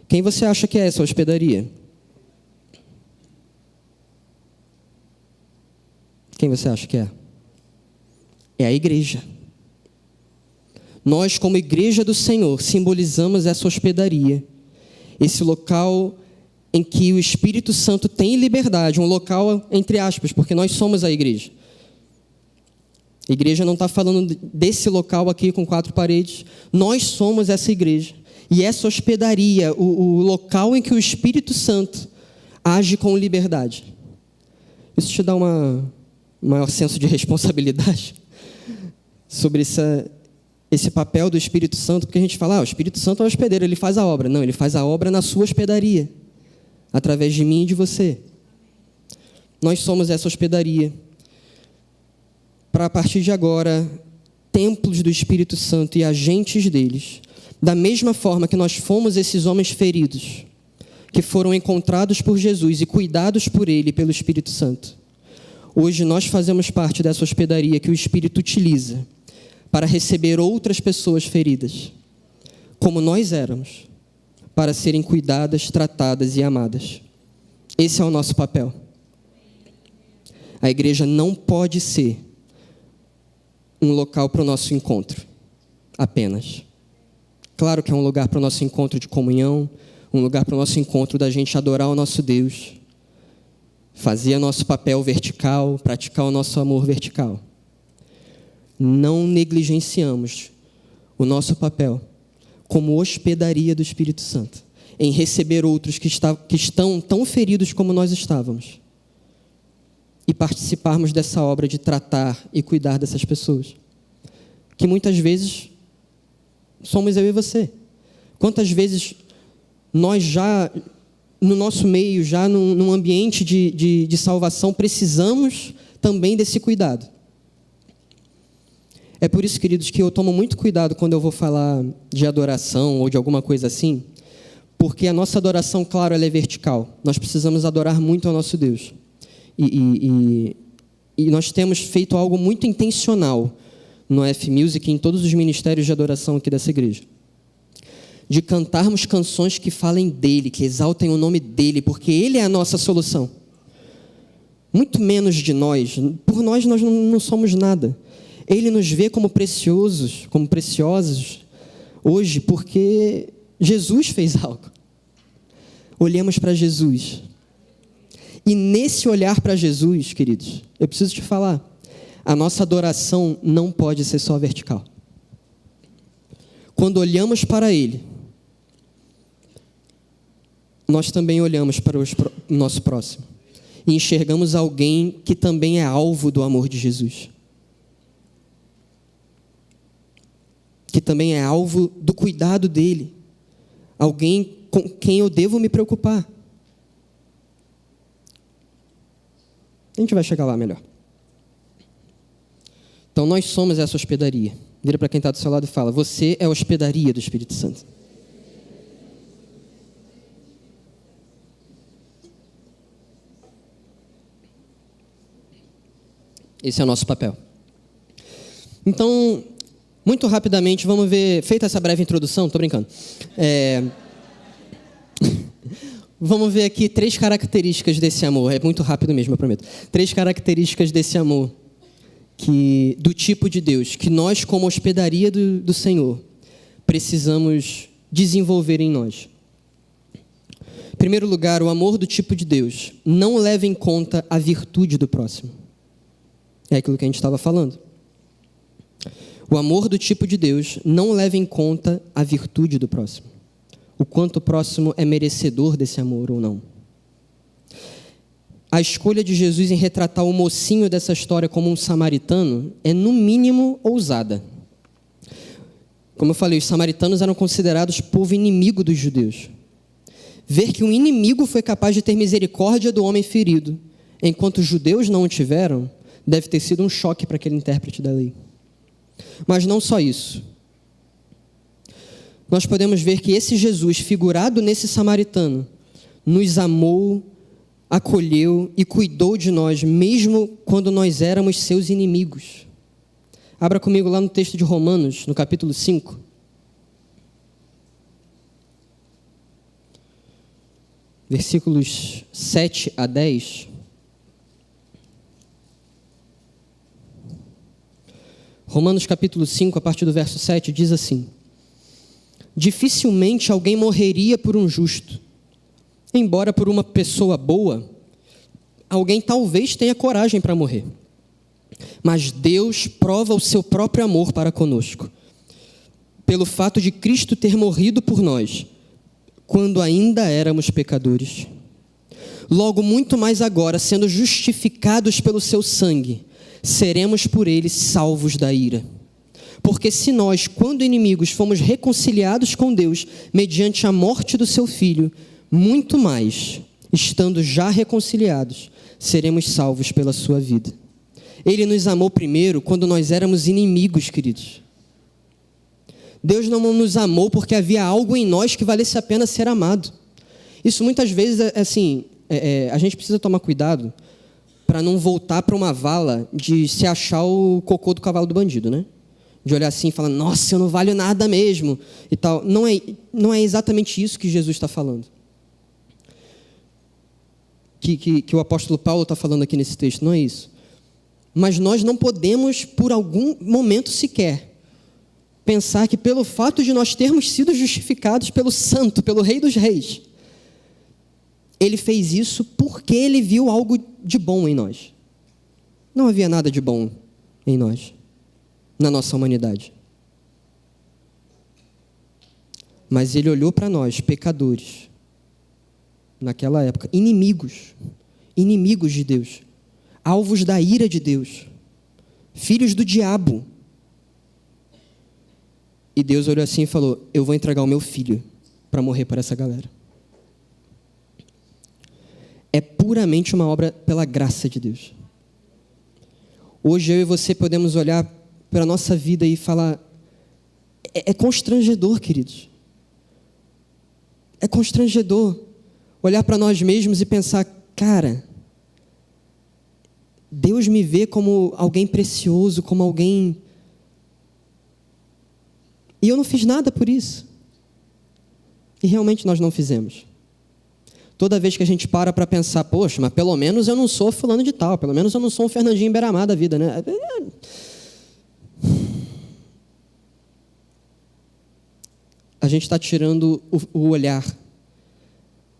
Quem você acha que é essa hospedaria? Quem você acha que é? É a igreja. Nós, como igreja do Senhor, simbolizamos essa hospedaria, esse local em que o Espírito Santo tem liberdade, um local entre aspas, porque nós somos a igreja. A igreja não está falando desse local aqui com 4 paredes, nós somos essa igreja. E essa hospedaria, o local em que o Espírito Santo age com liberdade. Isso te dá um maior senso de responsabilidade sobre esse papel do Espírito Santo, porque a gente fala, o Espírito Santo é o hospedeiro, ele faz a obra. Não, ele faz a obra na sua hospedaria, através de mim e de você. Nós somos essa hospedaria. Para, a partir de agora, templos do Espírito Santo e agentes deles, da mesma forma que nós fomos esses homens feridos, que foram encontrados por Jesus e cuidados por Ele, pelo Espírito Santo. Hoje nós fazemos parte dessa hospedaria que o Espírito utiliza para receber outras pessoas feridas, como nós éramos, para serem cuidadas, tratadas e amadas. Esse é o nosso papel. A igreja não pode ser um local para o nosso encontro, apenas. Claro que é um lugar para o nosso encontro de comunhão, um lugar para o nosso encontro da gente adorar o nosso Deus, fazer nosso papel vertical, praticar o nosso amor vertical. Não negligenciamos o nosso papel como hospedaria do Espírito Santo, em receber outros que estão tão feridos como nós estávamos, e participarmos dessa obra de tratar e cuidar dessas pessoas, que muitas vezes somos eu e você. Quantas vezes nós já, no nosso meio, já num ambiente de salvação, precisamos também desse cuidado. É por isso, queridos, que eu tomo muito cuidado quando eu vou falar de adoração ou de alguma coisa assim, porque a nossa adoração, claro, ela é vertical. Nós precisamos adorar muito ao nosso Deus. E nós temos feito algo muito intencional no F-Music e em todos os ministérios de adoração aqui dessa igreja. De cantarmos canções que falem dEle, que exaltem o nome dEle, porque Ele é a nossa solução. Muito menos de nós. Por nós não somos nada. Ele nos vê como preciosos hoje, porque Jesus fez algo. Olhemos para Jesus. E nesse olhar para Jesus, queridos, eu preciso te falar, a nossa adoração não pode ser só vertical. Quando olhamos para Ele, nós também olhamos para o nosso próximo e enxergamos alguém que também é alvo do amor de Jesus, que também é alvo do cuidado dele, alguém com quem eu devo me preocupar. A gente vai chegar lá melhor. Então, nós somos essa hospedaria. Vira para quem está do seu lado e fala, você é a hospedaria do Espírito Santo. Esse é o nosso papel. Então, muito rapidamente, vamos ver, feita essa breve introdução, estou brincando. Vamos ver aqui 3 características desse amor. É muito rápido mesmo, eu prometo. 3 características desse amor, do tipo de Deus, que nós, como hospedaria do Senhor, precisamos desenvolver em nós. Em primeiro lugar, o amor do tipo de Deus não leva em conta a virtude do próximo. É aquilo que a gente estava falando. O amor do tipo de Deus não leva em conta a virtude do próximo. O quanto o próximo é merecedor desse amor ou não. A escolha de Jesus em retratar o mocinho dessa história como um samaritano é, no mínimo, ousada. Como eu falei, os samaritanos eram considerados povo inimigo dos judeus. ver que um inimigo foi capaz de ter misericórdia do homem ferido, enquanto os judeus não o tiveram, deve ter sido um choque para aquele intérprete da lei. Mas não só isso. Nós podemos ver que esse Jesus, figurado nesse samaritano, nos amou, acolheu e cuidou de nós, mesmo quando nós éramos seus inimigos. Abra comigo lá no texto de Romanos, no capítulo 5. Versículos 7 a 10. Romanos capítulo 5, a partir do verso 7, diz assim: dificilmente alguém morreria por um justo, embora por uma pessoa boa, alguém talvez tenha coragem para morrer. Mas Deus prova o seu próprio amor para conosco, pelo fato de Cristo ter morrido por nós, quando ainda éramos pecadores. Logo, muito mais agora, sendo justificados pelo seu sangue, seremos por ele salvos da ira. Porque se nós, quando inimigos, fomos reconciliados com Deus, mediante a morte do seu Filho, muito mais, estando já reconciliados, seremos salvos pela sua vida. Ele nos amou primeiro quando nós éramos inimigos, queridos. Deus não nos amou porque havia algo em nós que valesse a pena ser amado. Isso muitas vezes, a gente precisa tomar cuidado para não voltar para uma vala de se achar o cocô do cavalo do bandido, né? De olhar assim e falar, nossa, eu não valho nada mesmo, e tal. Não é exatamente isso que Jesus está falando. Que o apóstolo Paulo está falando aqui nesse texto, não é isso. Mas nós não podemos, por algum momento sequer, pensar que pelo fato de nós termos sido justificados pelo Santo, pelo Rei dos Reis, ele fez isso porque ele viu algo de bom em nós. Não havia nada de bom em nós, na nossa humanidade. Mas ele olhou para nós, pecadores, naquela época, inimigos de Deus, alvos da ira de Deus, filhos do diabo. E Deus olhou assim e falou, eu vou entregar o meu filho para morrer por essa galera. É puramente uma obra pela graça de Deus. Hoje eu e você podemos olhar para a nossa vida e falar, é constrangedor, queridos. É constrangedor olhar para nós mesmos e pensar, cara, Deus me vê como alguém precioso, como alguém... E eu não fiz nada por isso. E realmente nós não fizemos. Toda vez que a gente para pensar, poxa, mas pelo menos eu não sou fulano de tal, pelo menos eu não sou um Fernandinho Beiramar da vida, né? A gente está tirando o olhar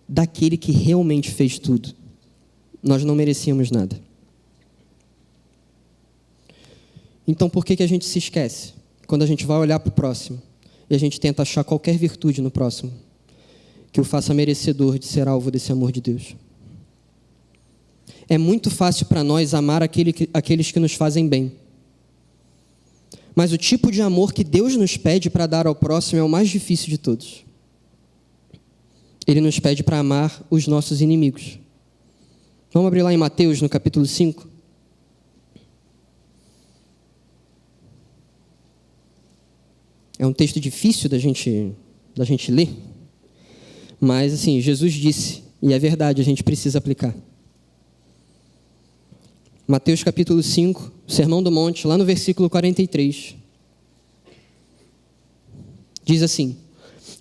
daquele que realmente fez tudo. Nós não merecíamos nada. Então por que a gente se esquece? Quando a gente vai olhar para o próximo e a gente tenta achar qualquer virtude no próximo que o faça merecedor de ser alvo desse amor de Deus. É muito fácil para nós amar aqueles que nos fazem bem. Mas o tipo de amor que Deus nos pede para dar ao próximo é o mais difícil de todos. Ele nos pede para amar os nossos inimigos. Vamos abrir lá em Mateus, no capítulo 5. É um texto difícil da gente ler. Mas, assim, Jesus disse, e é verdade, a gente precisa aplicar. Mateus capítulo 5, Sermão do Monte, lá no versículo 43. Diz assim,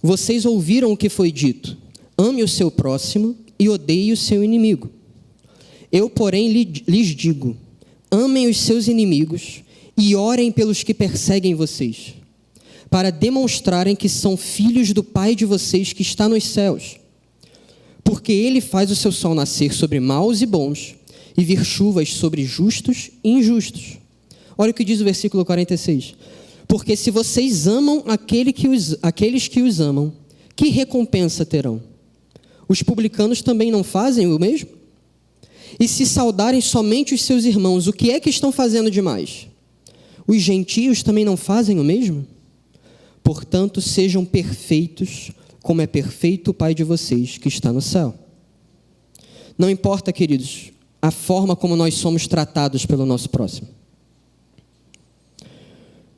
vocês ouviram o que foi dito, ame o seu próximo e odeie o seu inimigo. Eu, porém, lhes digo, amem os seus inimigos e orem pelos que perseguem vocês, para demonstrarem que são filhos do Pai de vocês que está nos céus. Porque Ele faz o seu sol nascer sobre maus e bons, e vir chuvas sobre justos e injustos. Olha o que diz o versículo 46. Porque se vocês amam aqueles que os amam, que recompensa terão? Os publicanos também não fazem o mesmo? E se saudarem somente os seus irmãos, o que é que estão fazendo demais? Os gentios também não fazem o mesmo? Portanto, sejam perfeitos, como é perfeito o Pai de vocês que está no céu. Não importa, queridos, a forma como nós somos tratados pelo nosso próximo.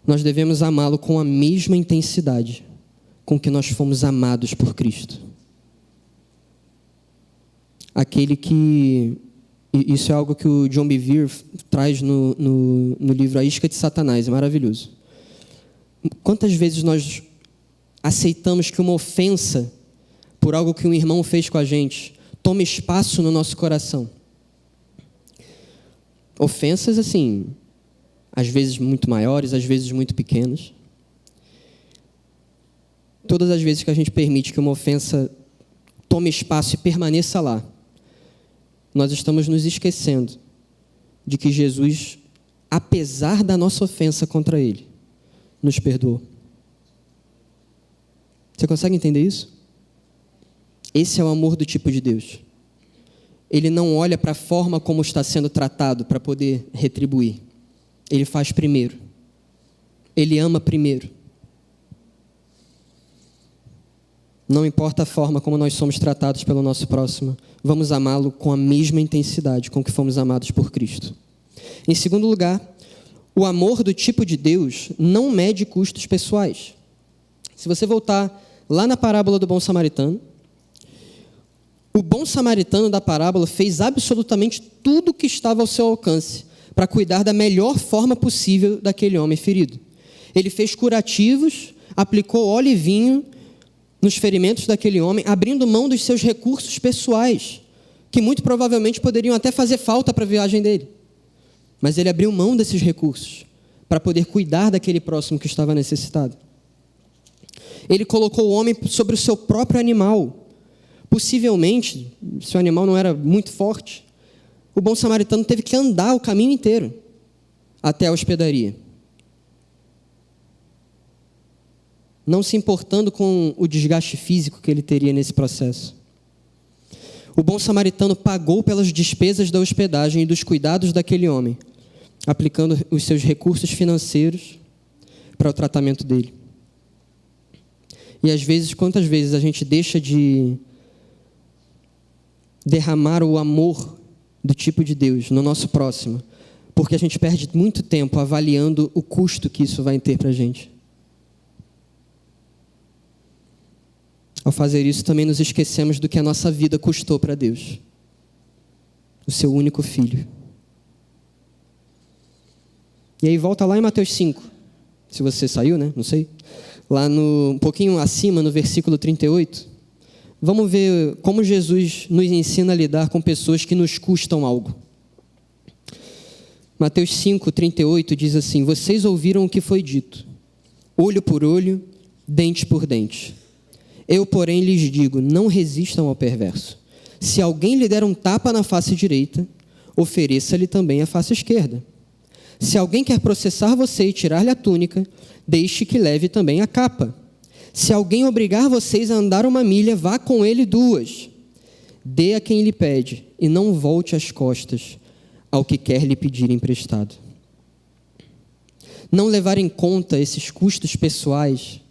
Nós devemos amá-lo com a mesma intensidade com que nós fomos amados por Cristo. Aquele que... Isso é algo que o John Bevere traz no livro A Isca de Satanás, é maravilhoso. Quantas vezes nós aceitamos que uma ofensa por algo que um irmão fez com a gente tome espaço no nosso coração? Ofensas, assim, às vezes muito maiores, às vezes muito pequenas. Todas as vezes que a gente permite que uma ofensa tome espaço e permaneça lá, nós estamos nos esquecendo de que Jesus, apesar da nossa ofensa contra Ele, nos perdoou. Você consegue entender isso? Esse é o amor do tipo de Deus. Ele não olha para a forma como está sendo tratado para poder retribuir. Ele faz primeiro. Ele ama primeiro. Não importa a forma como nós somos tratados pelo nosso próximo, vamos amá-lo com a mesma intensidade com que fomos amados por Cristo. Em segundo lugar, o amor do tipo de Deus não mede custos pessoais. Se você voltar lá na parábola do bom samaritano, o bom samaritano da parábola fez absolutamente tudo o que estava ao seu alcance para cuidar da melhor forma possível daquele homem ferido. Ele fez curativos, aplicou óleo e vinho nos ferimentos daquele homem, abrindo mão dos seus recursos pessoais, que muito provavelmente poderiam até fazer falta para a viagem dele. Mas ele abriu mão desses recursos para poder cuidar daquele próximo que estava necessitado. Ele colocou o homem sobre o seu próprio animal. Possivelmente, se o animal não era muito forte, o bom samaritano teve que andar o caminho inteiro até a hospedaria. Não se importando com o desgaste físico que ele teria nesse processo. O bom samaritano pagou pelas despesas da hospedagem e dos cuidados daquele homem, aplicando os seus recursos financeiros para o tratamento dele. E às vezes, quantas vezes a gente deixa de derramar o amor do tipo de Deus no nosso próximo, porque a gente perde muito tempo avaliando o custo que isso vai ter para a gente. Ao fazer isso, também nos esquecemos do que a nossa vida custou para Deus. O seu único filho. E aí volta lá em Mateus 5. Se você saiu, né? Não sei. Lá um pouquinho acima, no versículo 38. Vamos ver como Jesus nos ensina a lidar com pessoas que nos custam algo. Mateus 5, 38 diz assim: vocês ouviram o que foi dito, olho por olho, dente por dente. Eu, porém, lhes digo, não resistam ao perverso. Se alguém lhe der um tapa na face direita, ofereça-lhe também a face esquerda. Se alguém quer processar você e tirar-lhe a túnica, deixe que leve também a capa. Se alguém obrigar vocês a andar 1 milha, vá com ele 2. Dê a quem lhe pede, e não volte as costas ao que quer lhe pedir emprestado. Não levar em conta esses custos pessoais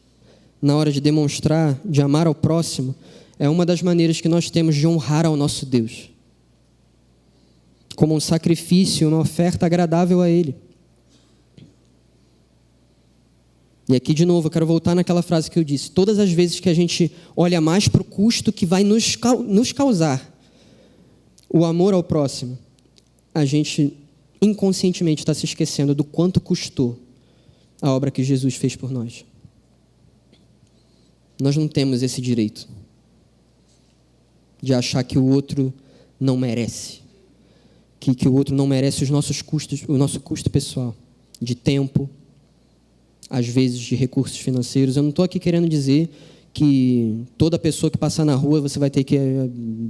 na hora de demonstrar, de amar ao próximo, é uma das maneiras que nós temos de honrar ao nosso Deus, como um sacrifício, uma oferta agradável a Ele. E aqui, de novo, eu quero voltar naquela frase que eu disse. Todas as vezes que a gente olha mais para o custo que vai nos causar o amor ao próximo, a gente inconscientemente está se esquecendo do quanto custou a obra que Jesus fez por nós. Nós não temos esse direito de achar que o outro não merece, que o outro não merece os nossos custos, o nosso custo pessoal, de tempo, às vezes de recursos financeiros. Eu não estou aqui querendo dizer que toda pessoa que passar na rua você vai ter que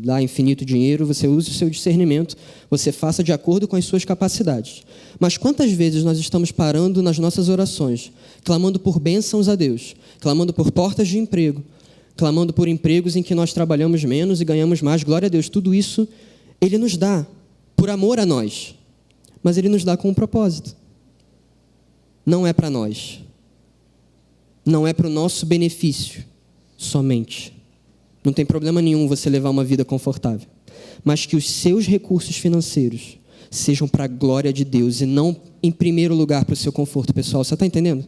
dar infinito dinheiro. Você use o seu discernimento, você faça de acordo com as suas capacidades. Mas quantas vezes nós estamos parando nas nossas orações, clamando por bênçãos a Deus, clamando por portas de emprego, clamando por empregos em que nós trabalhamos menos e ganhamos mais. Glória a Deus, tudo isso Ele nos dá por amor a nós, mas Ele nos dá com um propósito. Não é para nós, não é para o nosso benefício somente. Não tem problema nenhum você levar uma vida confortável. Mas que os seus recursos financeiros sejam para a glória de Deus e não em primeiro lugar para o seu conforto pessoal. Você está entendendo?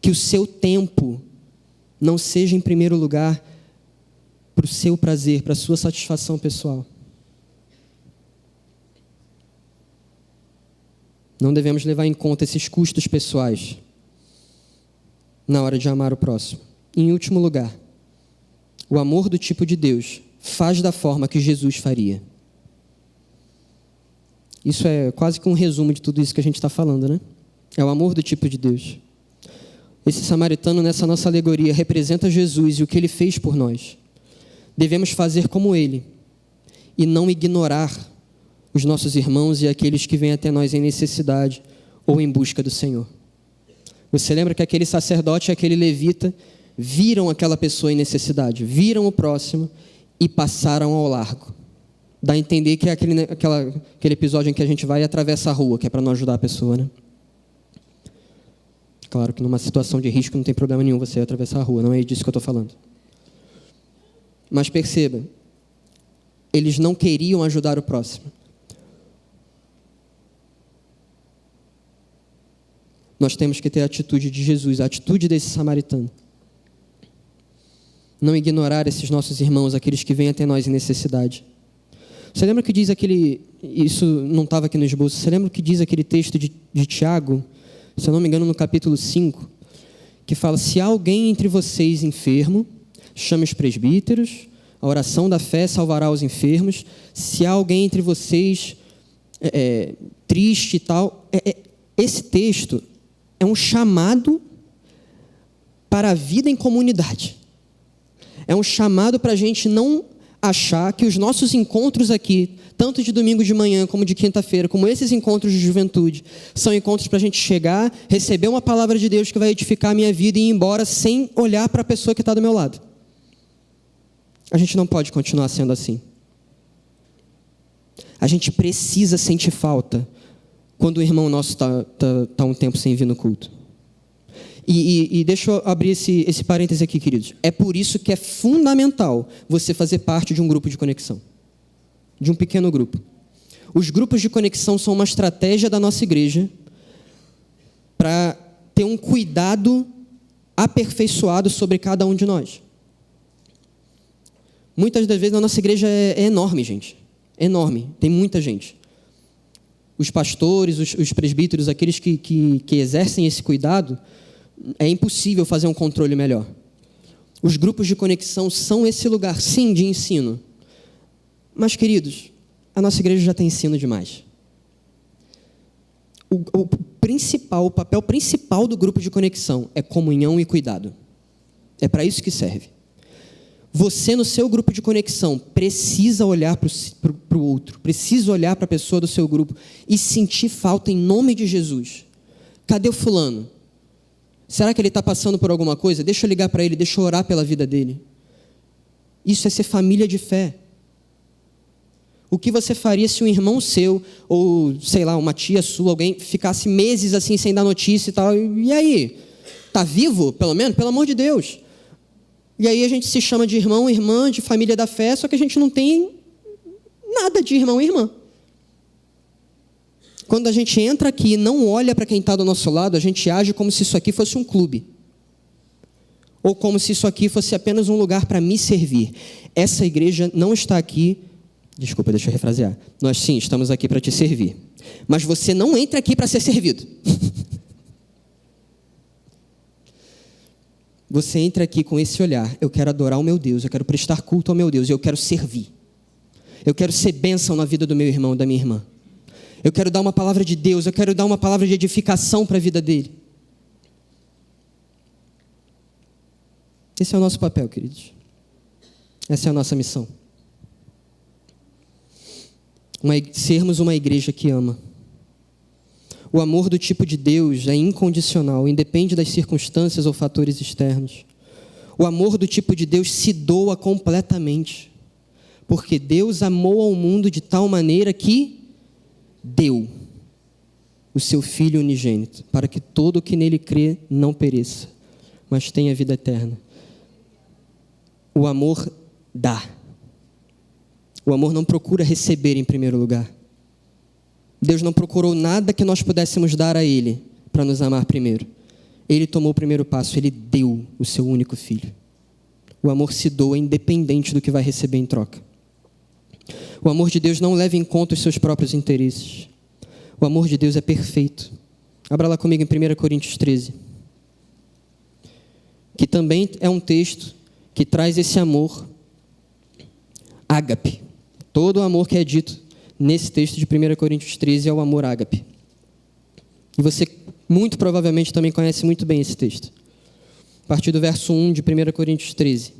Que o seu tempo não seja em primeiro lugar para o seu prazer, para a sua satisfação pessoal. Não devemos levar em conta esses custos pessoais na hora de amar o próximo. Em último lugar, o amor do tipo de Deus faz da forma que Jesus faria. Isso é quase que um resumo de tudo isso que a gente está falando, né? É o amor do tipo de Deus. Esse samaritano, nessa nossa alegoria, representa Jesus e o que ele fez por nós. Devemos fazer como ele e não ignorar os nossos irmãos e aqueles que vêm até nós em necessidade ou em busca do Senhor. Você lembra que aquele sacerdote e aquele levita viram aquela pessoa em necessidade, viram o próximo e passaram ao largo. Dá a entender que é aquele episódio em que a gente vai e atravessa a rua, que é para não ajudar a pessoa, né? Claro que numa situação de risco não tem problema nenhum você atravessar a rua, não é disso que eu estou falando. Mas perceba, eles não queriam ajudar o próximo. Nós temos que ter a atitude de Jesus, a atitude desse samaritano. Não ignorar esses nossos irmãos, aqueles que vêm até nós em necessidade. Você lembra que diz isso não estava aqui no esboço, você lembra que diz aquele texto de Tiago, se eu não me engano no capítulo 5, que fala, se há alguém entre vocês enfermo, chame os presbíteros, a oração da fé salvará os enfermos, se há alguém entre vocês triste e tal, esse texto é um chamado para a vida em comunidade. É um chamado para a gente não achar que os nossos encontros aqui, tanto de domingo de manhã como de quinta-feira, como esses encontros de juventude, são encontros para a gente chegar, receber uma palavra de Deus que vai edificar a minha vida e ir embora sem olhar para a pessoa que está do meu lado. A gente não pode continuar sendo assim. A gente precisa sentir falta quando o irmão nosso está um tempo sem vir no culto. E deixa eu abrir esse parêntese aqui, queridos. É por isso que é fundamental você fazer parte de um grupo de conexão. De um pequeno grupo. Os grupos de conexão são uma estratégia da nossa igreja para ter um cuidado aperfeiçoado sobre cada um de nós. Muitas das vezes a nossa igreja é enorme, gente. É enorme, tem muita gente. Os pastores, os presbíteros, aqueles que exercem esse cuidado, é impossível fazer um controle melhor. Os grupos de conexão são esse lugar, sim, de ensino. Mas, queridos, a nossa igreja já tem ensino demais. O papel principal do grupo de conexão é comunhão e cuidado. É para isso que serve. Você, no seu grupo de conexão, precisa olhar para o outro, precisa olhar para a pessoa do seu grupo e sentir falta em nome de Jesus. Cadê o fulano? Será que ele está passando por alguma coisa? Deixa eu ligar para ele, deixa eu orar pela vida dele. Isso é ser família de fé. O que você faria se um irmão seu, ou sei lá, uma tia sua, alguém ficasse meses assim sem dar notícia e tal? E aí? Está vivo, pelo menos? Pelo amor de Deus. E aí a gente se chama de irmão, irmã, de família da fé, só que a gente não tem nada de irmão e irmã. Quando a gente entra aqui e não olha para quem está do nosso lado, a gente age como se isso aqui fosse um clube. Ou como se isso aqui fosse apenas um lugar para me servir. Essa igreja não está aqui... Desculpa, deixa eu refrasear. Nós sim, estamos aqui para te servir. Mas você não entra aqui para ser servido. Você entra aqui com esse olhar, eu quero adorar o meu Deus, eu quero prestar culto ao meu Deus, eu quero servir. Eu quero ser bênção na vida do meu irmão, da minha irmã. Eu quero dar uma palavra de Deus, eu quero dar uma palavra de edificação para a vida dele. Esse é o nosso papel, queridos. Essa é a nossa missão. Sermos uma igreja que ama. O amor do tipo de Deus é incondicional, independe das circunstâncias ou fatores externos. O amor do tipo de Deus se doa completamente, porque Deus amou ao mundo de tal maneira que deu o seu Filho unigênito, para que todo o que nele crê não pereça, mas tenha vida eterna. O amor dá. O amor não procura receber em primeiro lugar. Deus não procurou nada que nós pudéssemos dar a Ele para nos amar primeiro. Ele tomou o primeiro passo, Ele deu o seu único filho. O amor se doa independente do que vai receber em troca. O amor de Deus não leva em conta os seus próprios interesses. O amor de Deus é perfeito. Abra lá comigo em 1 Coríntios 13. Que também é um texto que traz esse amor ágape. Todo o amor que é dito nesse texto de 1 Coríntios 13 é o amor ágape. E você muito provavelmente também conhece muito bem esse texto. A partir do verso 1 de 1 Coríntios 13.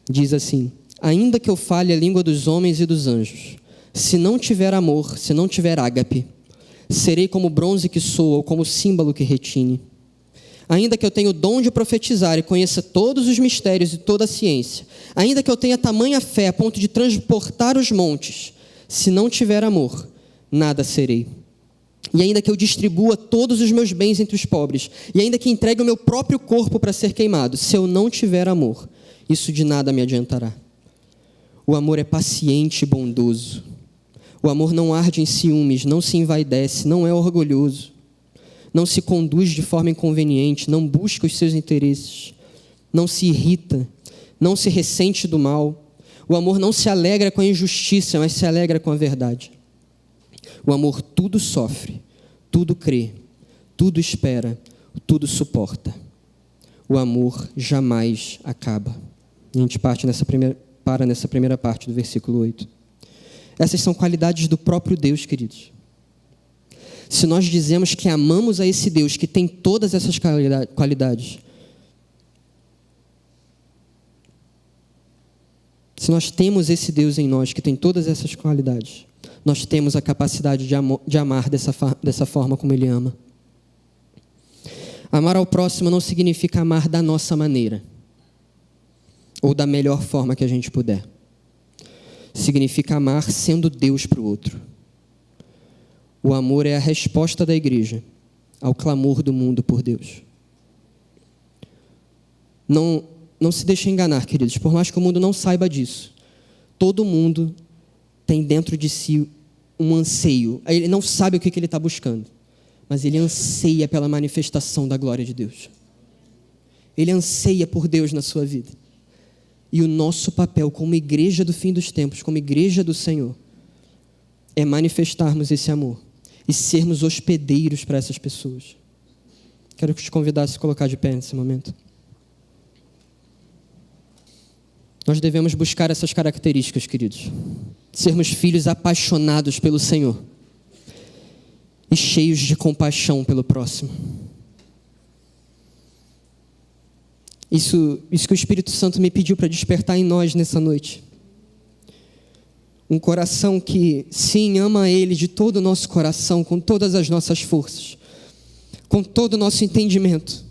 Diz assim: ainda que eu fale a língua dos homens e dos anjos, se não tiver amor, se não tiver ágape, serei como bronze que soa ou como símbolo que retine. Ainda que eu tenha o dom de profetizar e conheça todos os mistérios e toda a ciência, ainda que eu tenha tamanha fé a ponto de transportar os montes, se não tiver amor, nada serei. E ainda que eu distribua todos os meus bens entre os pobres, e ainda que entregue o meu próprio corpo para ser queimado, se eu não tiver amor, isso de nada me adiantará. O amor é paciente e bondoso. O amor não arde em ciúmes, não se envaidece, não é orgulhoso, não se conduz de forma inconveniente, não busca os seus interesses, não se irrita, não se ressente do mal. O amor não se alegra com a injustiça, mas se alegra com a verdade. O amor tudo sofre, tudo crê, tudo espera, tudo suporta. O amor jamais acaba. A gente para nessa primeira parte do versículo 8. Essas são qualidades do próprio Deus, queridos. Se nós dizemos que amamos a esse Deus que tem todas essas qualidades, se nós temos esse Deus em nós que tem todas essas qualidades, nós temos a capacidade de amar dessa forma como Ele ama. Amar ao próximo não significa amar da nossa maneira, ou da melhor forma que a gente puder. Significa amar sendo Deus para o outro. O amor é a resposta da igreja ao clamor do mundo por Deus. Não se deixe enganar, queridos, por mais que o mundo não saiba disso. Todo mundo tem dentro de si um anseio. Ele não sabe o que ele está buscando, mas ele anseia pela manifestação da glória de Deus. Ele anseia por Deus na sua vida. E o nosso papel como igreja do fim dos tempos, como igreja do Senhor, é manifestarmos esse amor e sermos hospedeiros para essas pessoas. Quero te convidar a se colocar de pé nesse momento. Nós devemos buscar essas características, queridos. Sermos filhos apaixonados pelo Senhor e cheios de compaixão pelo próximo. Isso que o Espírito Santo me pediu para despertar em nós nessa noite. Um coração que, sim, ama Ele de todo o nosso coração, com todas as nossas forças, com todo o nosso entendimento.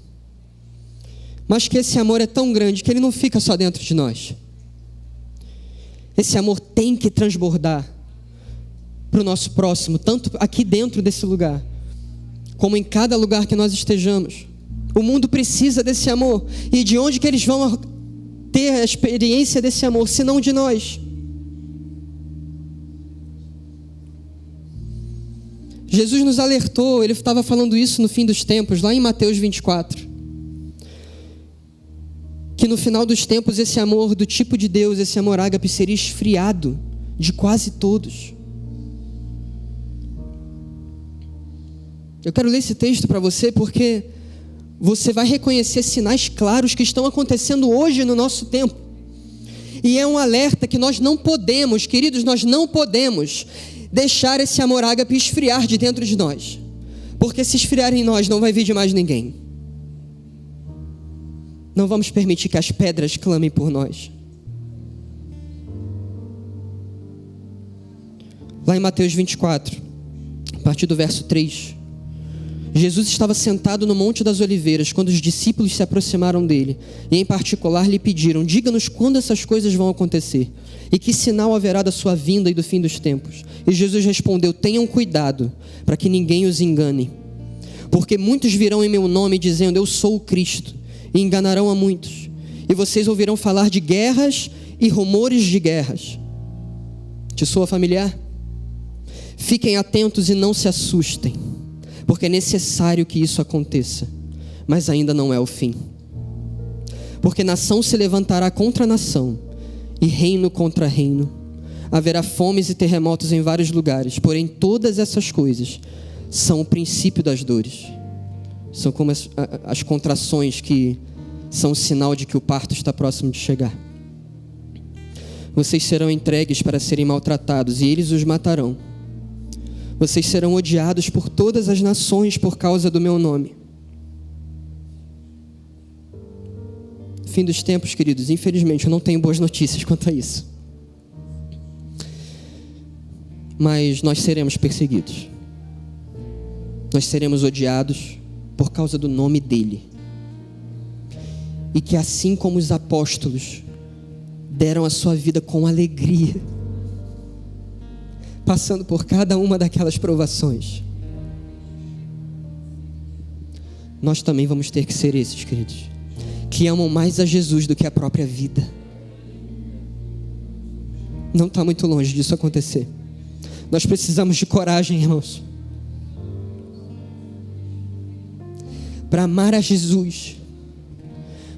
Mas que esse amor é tão grande que ele não fica só dentro de nós. Esse amor tem que transbordar para o nosso próximo, tanto aqui dentro desse lugar, como em cada lugar que nós estejamos. O mundo precisa desse amor. E de onde que eles vão ter a experiência desse amor, se não de nós? Jesus nos alertou, Ele estava falando isso no fim dos tempos, lá em Mateus 24. Que no final dos tempos esse amor do tipo de Deus, esse amor ágape, seria esfriado de quase todos. Eu quero ler esse texto para você porque você vai reconhecer sinais claros que estão acontecendo hoje no nosso tempo. E é um alerta que nós não podemos, queridos, nós não podemos deixar esse amor ágape esfriar de dentro de nós. Porque se esfriar em nós, não vai vir de mais ninguém. Não vamos permitir que as pedras clamem por nós. Lá em Mateus 24, a partir do verso 3... Jesus estava sentado no Monte das Oliveiras, quando os discípulos se aproximaram dele, e em particular lhe pediram: diga-nos quando essas coisas vão acontecer, e que sinal haverá da sua vinda e do fim dos tempos. E Jesus respondeu: tenham cuidado, para que ninguém os engane, porque muitos virão em meu nome dizendo: eu sou o Cristo, e enganarão a muitos. e vocês ouvirão falar de guerras e rumores de guerras. Te soa familiar? Fiquem atentos e não se assustem, porque é necessário que isso aconteça, mas ainda não é o fim. Porque nação se levantará contra nação, e reino contra reino. Haverá fomes e terremotos em vários lugares, porém todas essas coisas são o princípio das dores. São como as contrações que são um sinal de que o parto está próximo de chegar. Vocês serão entregues para serem maltratados, e eles os matarão. Vocês serão odiados por todas as nações por causa do meu nome. Fim dos tempos, queridos, infelizmente eu não tenho boas notícias quanto a isso. Mas nós seremos perseguidos. Nós seremos odiados por causa do nome dele. E que assim como os apóstolos deram a sua vida com alegria, passando por cada uma daquelas provações, nós também vamos ter que ser esses, queridos, que amam mais a Jesus do que a própria vida. Não está muito longe disso acontecer. Nós precisamos de coragem, irmãos, para amar a Jesus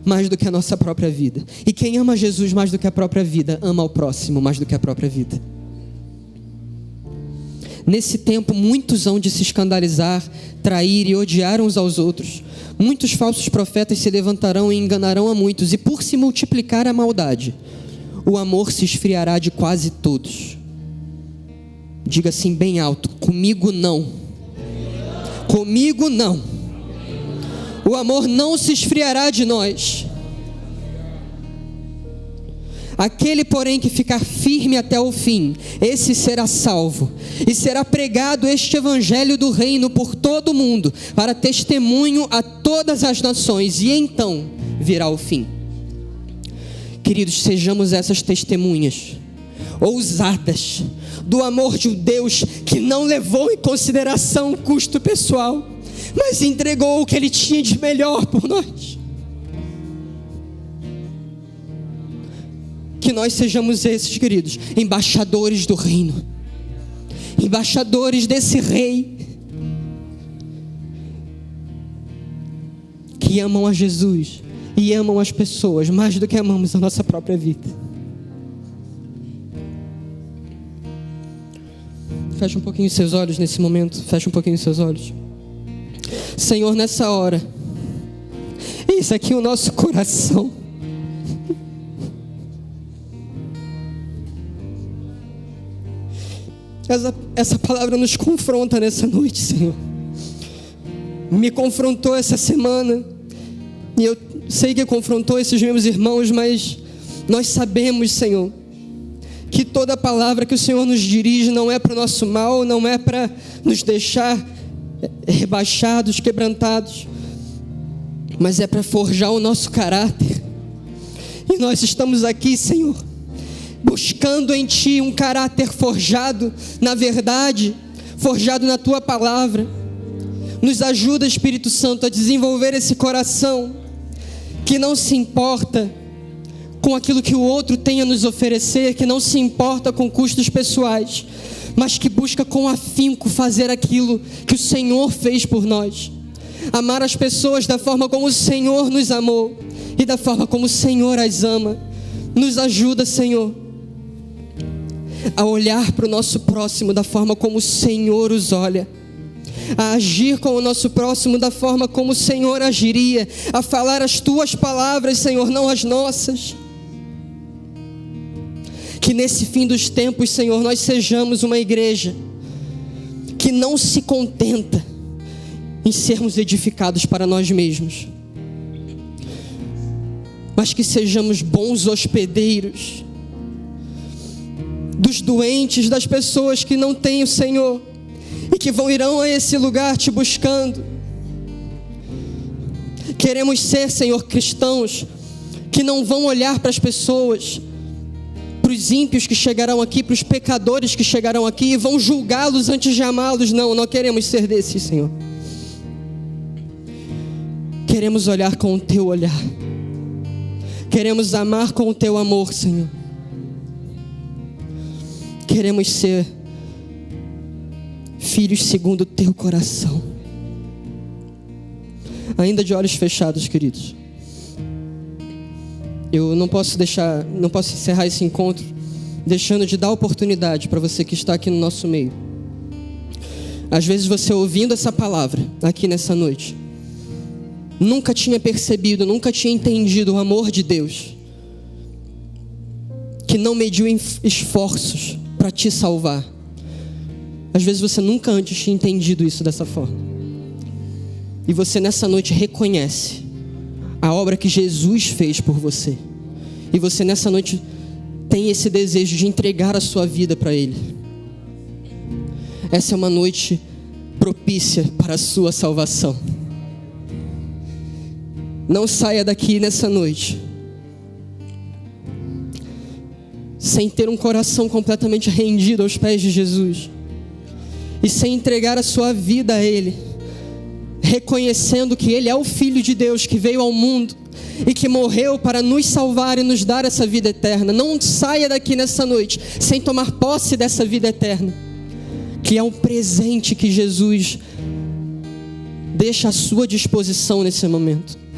mais do que a nossa própria vida. E quem ama Jesus mais do que a própria vida, ama ao próximo mais do que a própria vida. Nesse tempo, muitos hão de se escandalizar, trair e odiar uns aos outros. Muitos falsos profetas se levantarão e enganarão a muitos. E por se multiplicar a maldade, o amor se esfriará de quase todos. Diga assim bem alto: comigo não. Comigo não. O amor não se esfriará de nós. Aquele, porém, que ficar firme até o fim, esse será salvo. E será pregado este evangelho do reino por todo o mundo, para testemunho a todas as nações, e então virá o fim. Queridos, sejamos essas testemunhas ousadas do amor de um Deus que não levou em consideração o custo pessoal, mas entregou o que Ele tinha de melhor por nós. Que nós sejamos esses, queridos, embaixadores do reino, embaixadores desse rei, que amam a Jesus e amam as pessoas mais do que amamos a nossa própria vida. Fecha um pouquinho seus olhos nesse momento, fecha um pouquinho seus olhos. Senhor, nessa hora, eis aqui o nosso coração. Essa palavra nos confronta nessa noite, Senhor. Me confrontou essa semana, e eu sei que confrontou esses meus irmãos, mas nós sabemos, Senhor, que toda palavra que o Senhor nos dirige não é para o nosso mal, não é para nos deixar rebaixados, quebrantados, mas é para forjar o nosso caráter. E nós estamos aqui, Senhor, buscando em Ti um caráter forjado na verdade, forjado na Tua palavra. Nos ajuda, Espírito Santo, a desenvolver esse coração que não se importa com aquilo que o outro tem a nos oferecer, que não se importa com custos pessoais, mas que busca com afinco fazer aquilo que o Senhor fez por nós. Amar as pessoas da forma como o Senhor nos amou e da forma como o Senhor as ama. Nos ajuda, Senhor, a olhar para o nosso próximo da forma como o Senhor os olha, a agir com o nosso próximo da forma como o Senhor agiria, a falar as Tuas palavras, Senhor, não as nossas. Que nesse fim dos tempos, Senhor, nós sejamos uma igreja que não se contenta em sermos edificados para nós mesmos, mas que sejamos bons hospedeiros dos doentes, das pessoas que não têm o Senhor e que irão a esse lugar Te buscando. Queremos ser, Senhor, cristãos que não vão olhar para as pessoas, para os ímpios que chegarão aqui, para os pecadores que chegarão aqui e vão julgá-los antes de amá-los. Não queremos ser desses, Senhor. Queremos olhar com o Teu olhar. Queremos amar com o teu amor, Senhor. Queremos ser filhos segundo o teu coração. Ainda de olhos fechados, queridos. Eu não posso encerrar esse encontro deixando de dar oportunidade para você que está aqui no nosso meio. Às vezes você ouvindo essa palavra aqui nessa noite, nunca tinha percebido, nunca tinha entendido o amor de Deus, que não mediu esforços para te salvar. Às vezes você nunca antes tinha entendido isso dessa forma. E você nessa noite reconhece a obra que Jesus fez por você. E você nessa noite tem esse desejo de entregar a sua vida para Ele. Essa é uma noite propícia para a sua salvação. Não saia daqui nessa noite sem ter um coração completamente rendido aos pés de Jesus e sem entregar a sua vida a Ele, reconhecendo que Ele é o Filho de Deus que veio ao mundo e que morreu para nos salvar e nos dar essa vida eterna. Não saia daqui nessa noite sem tomar posse dessa vida eterna, que é um presente que Jesus deixa à sua disposição nesse momento.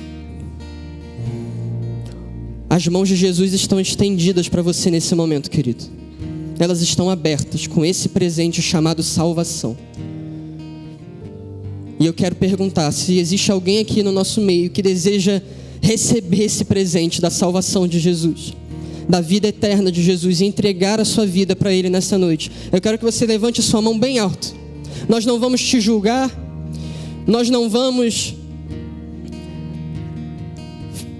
As mãos de Jesus estão estendidas para você nesse momento, querido. Elas estão abertas com esse presente chamado salvação. E eu quero perguntar se existe alguém aqui no nosso meio que deseja receber esse presente da salvação de Jesus, da vida eterna de Jesus, e entregar a sua vida para Ele nessa noite. Eu quero que você levante sua mão bem alto. Nós não vamos te julgar, nós não vamos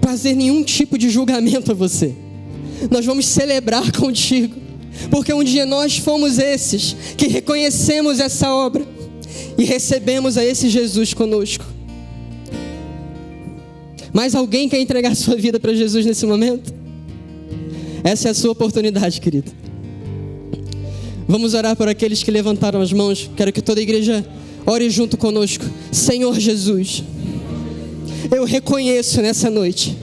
fazer nenhum tipo de julgamento a você. Nós vamos celebrar contigo, porque um dia nós fomos esses que reconhecemos essa obra e recebemos a esse Jesus conosco. Mais alguém quer entregar sua vida para Jesus nesse momento? Essa é a sua oportunidade, querido. Vamos orar por aqueles que levantaram as mãos. Quero que toda a igreja ore junto conosco. Senhor Jesus, eu reconheço nessa noite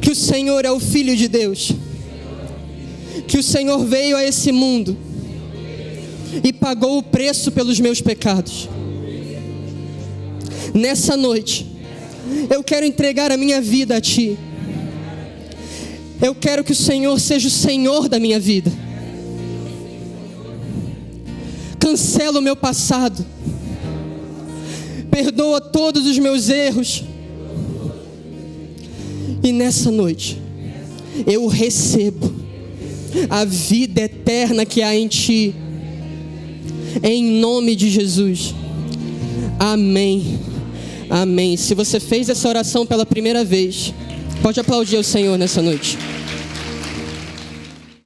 que o Senhor é o Filho de Deus, que o Senhor veio a esse mundo e pagou o preço pelos meus pecados. Nessa noite, eu quero entregar a minha vida a Ti. Eu quero que o Senhor seja o Senhor da minha vida. Cancela o meu passado. Perdoa todos os meus erros. E nessa noite, eu recebo a vida eterna que há em Ti. Em nome de Jesus. Amém. Amém. Se você fez essa oração pela primeira vez, pode aplaudir ao Senhor nessa noite.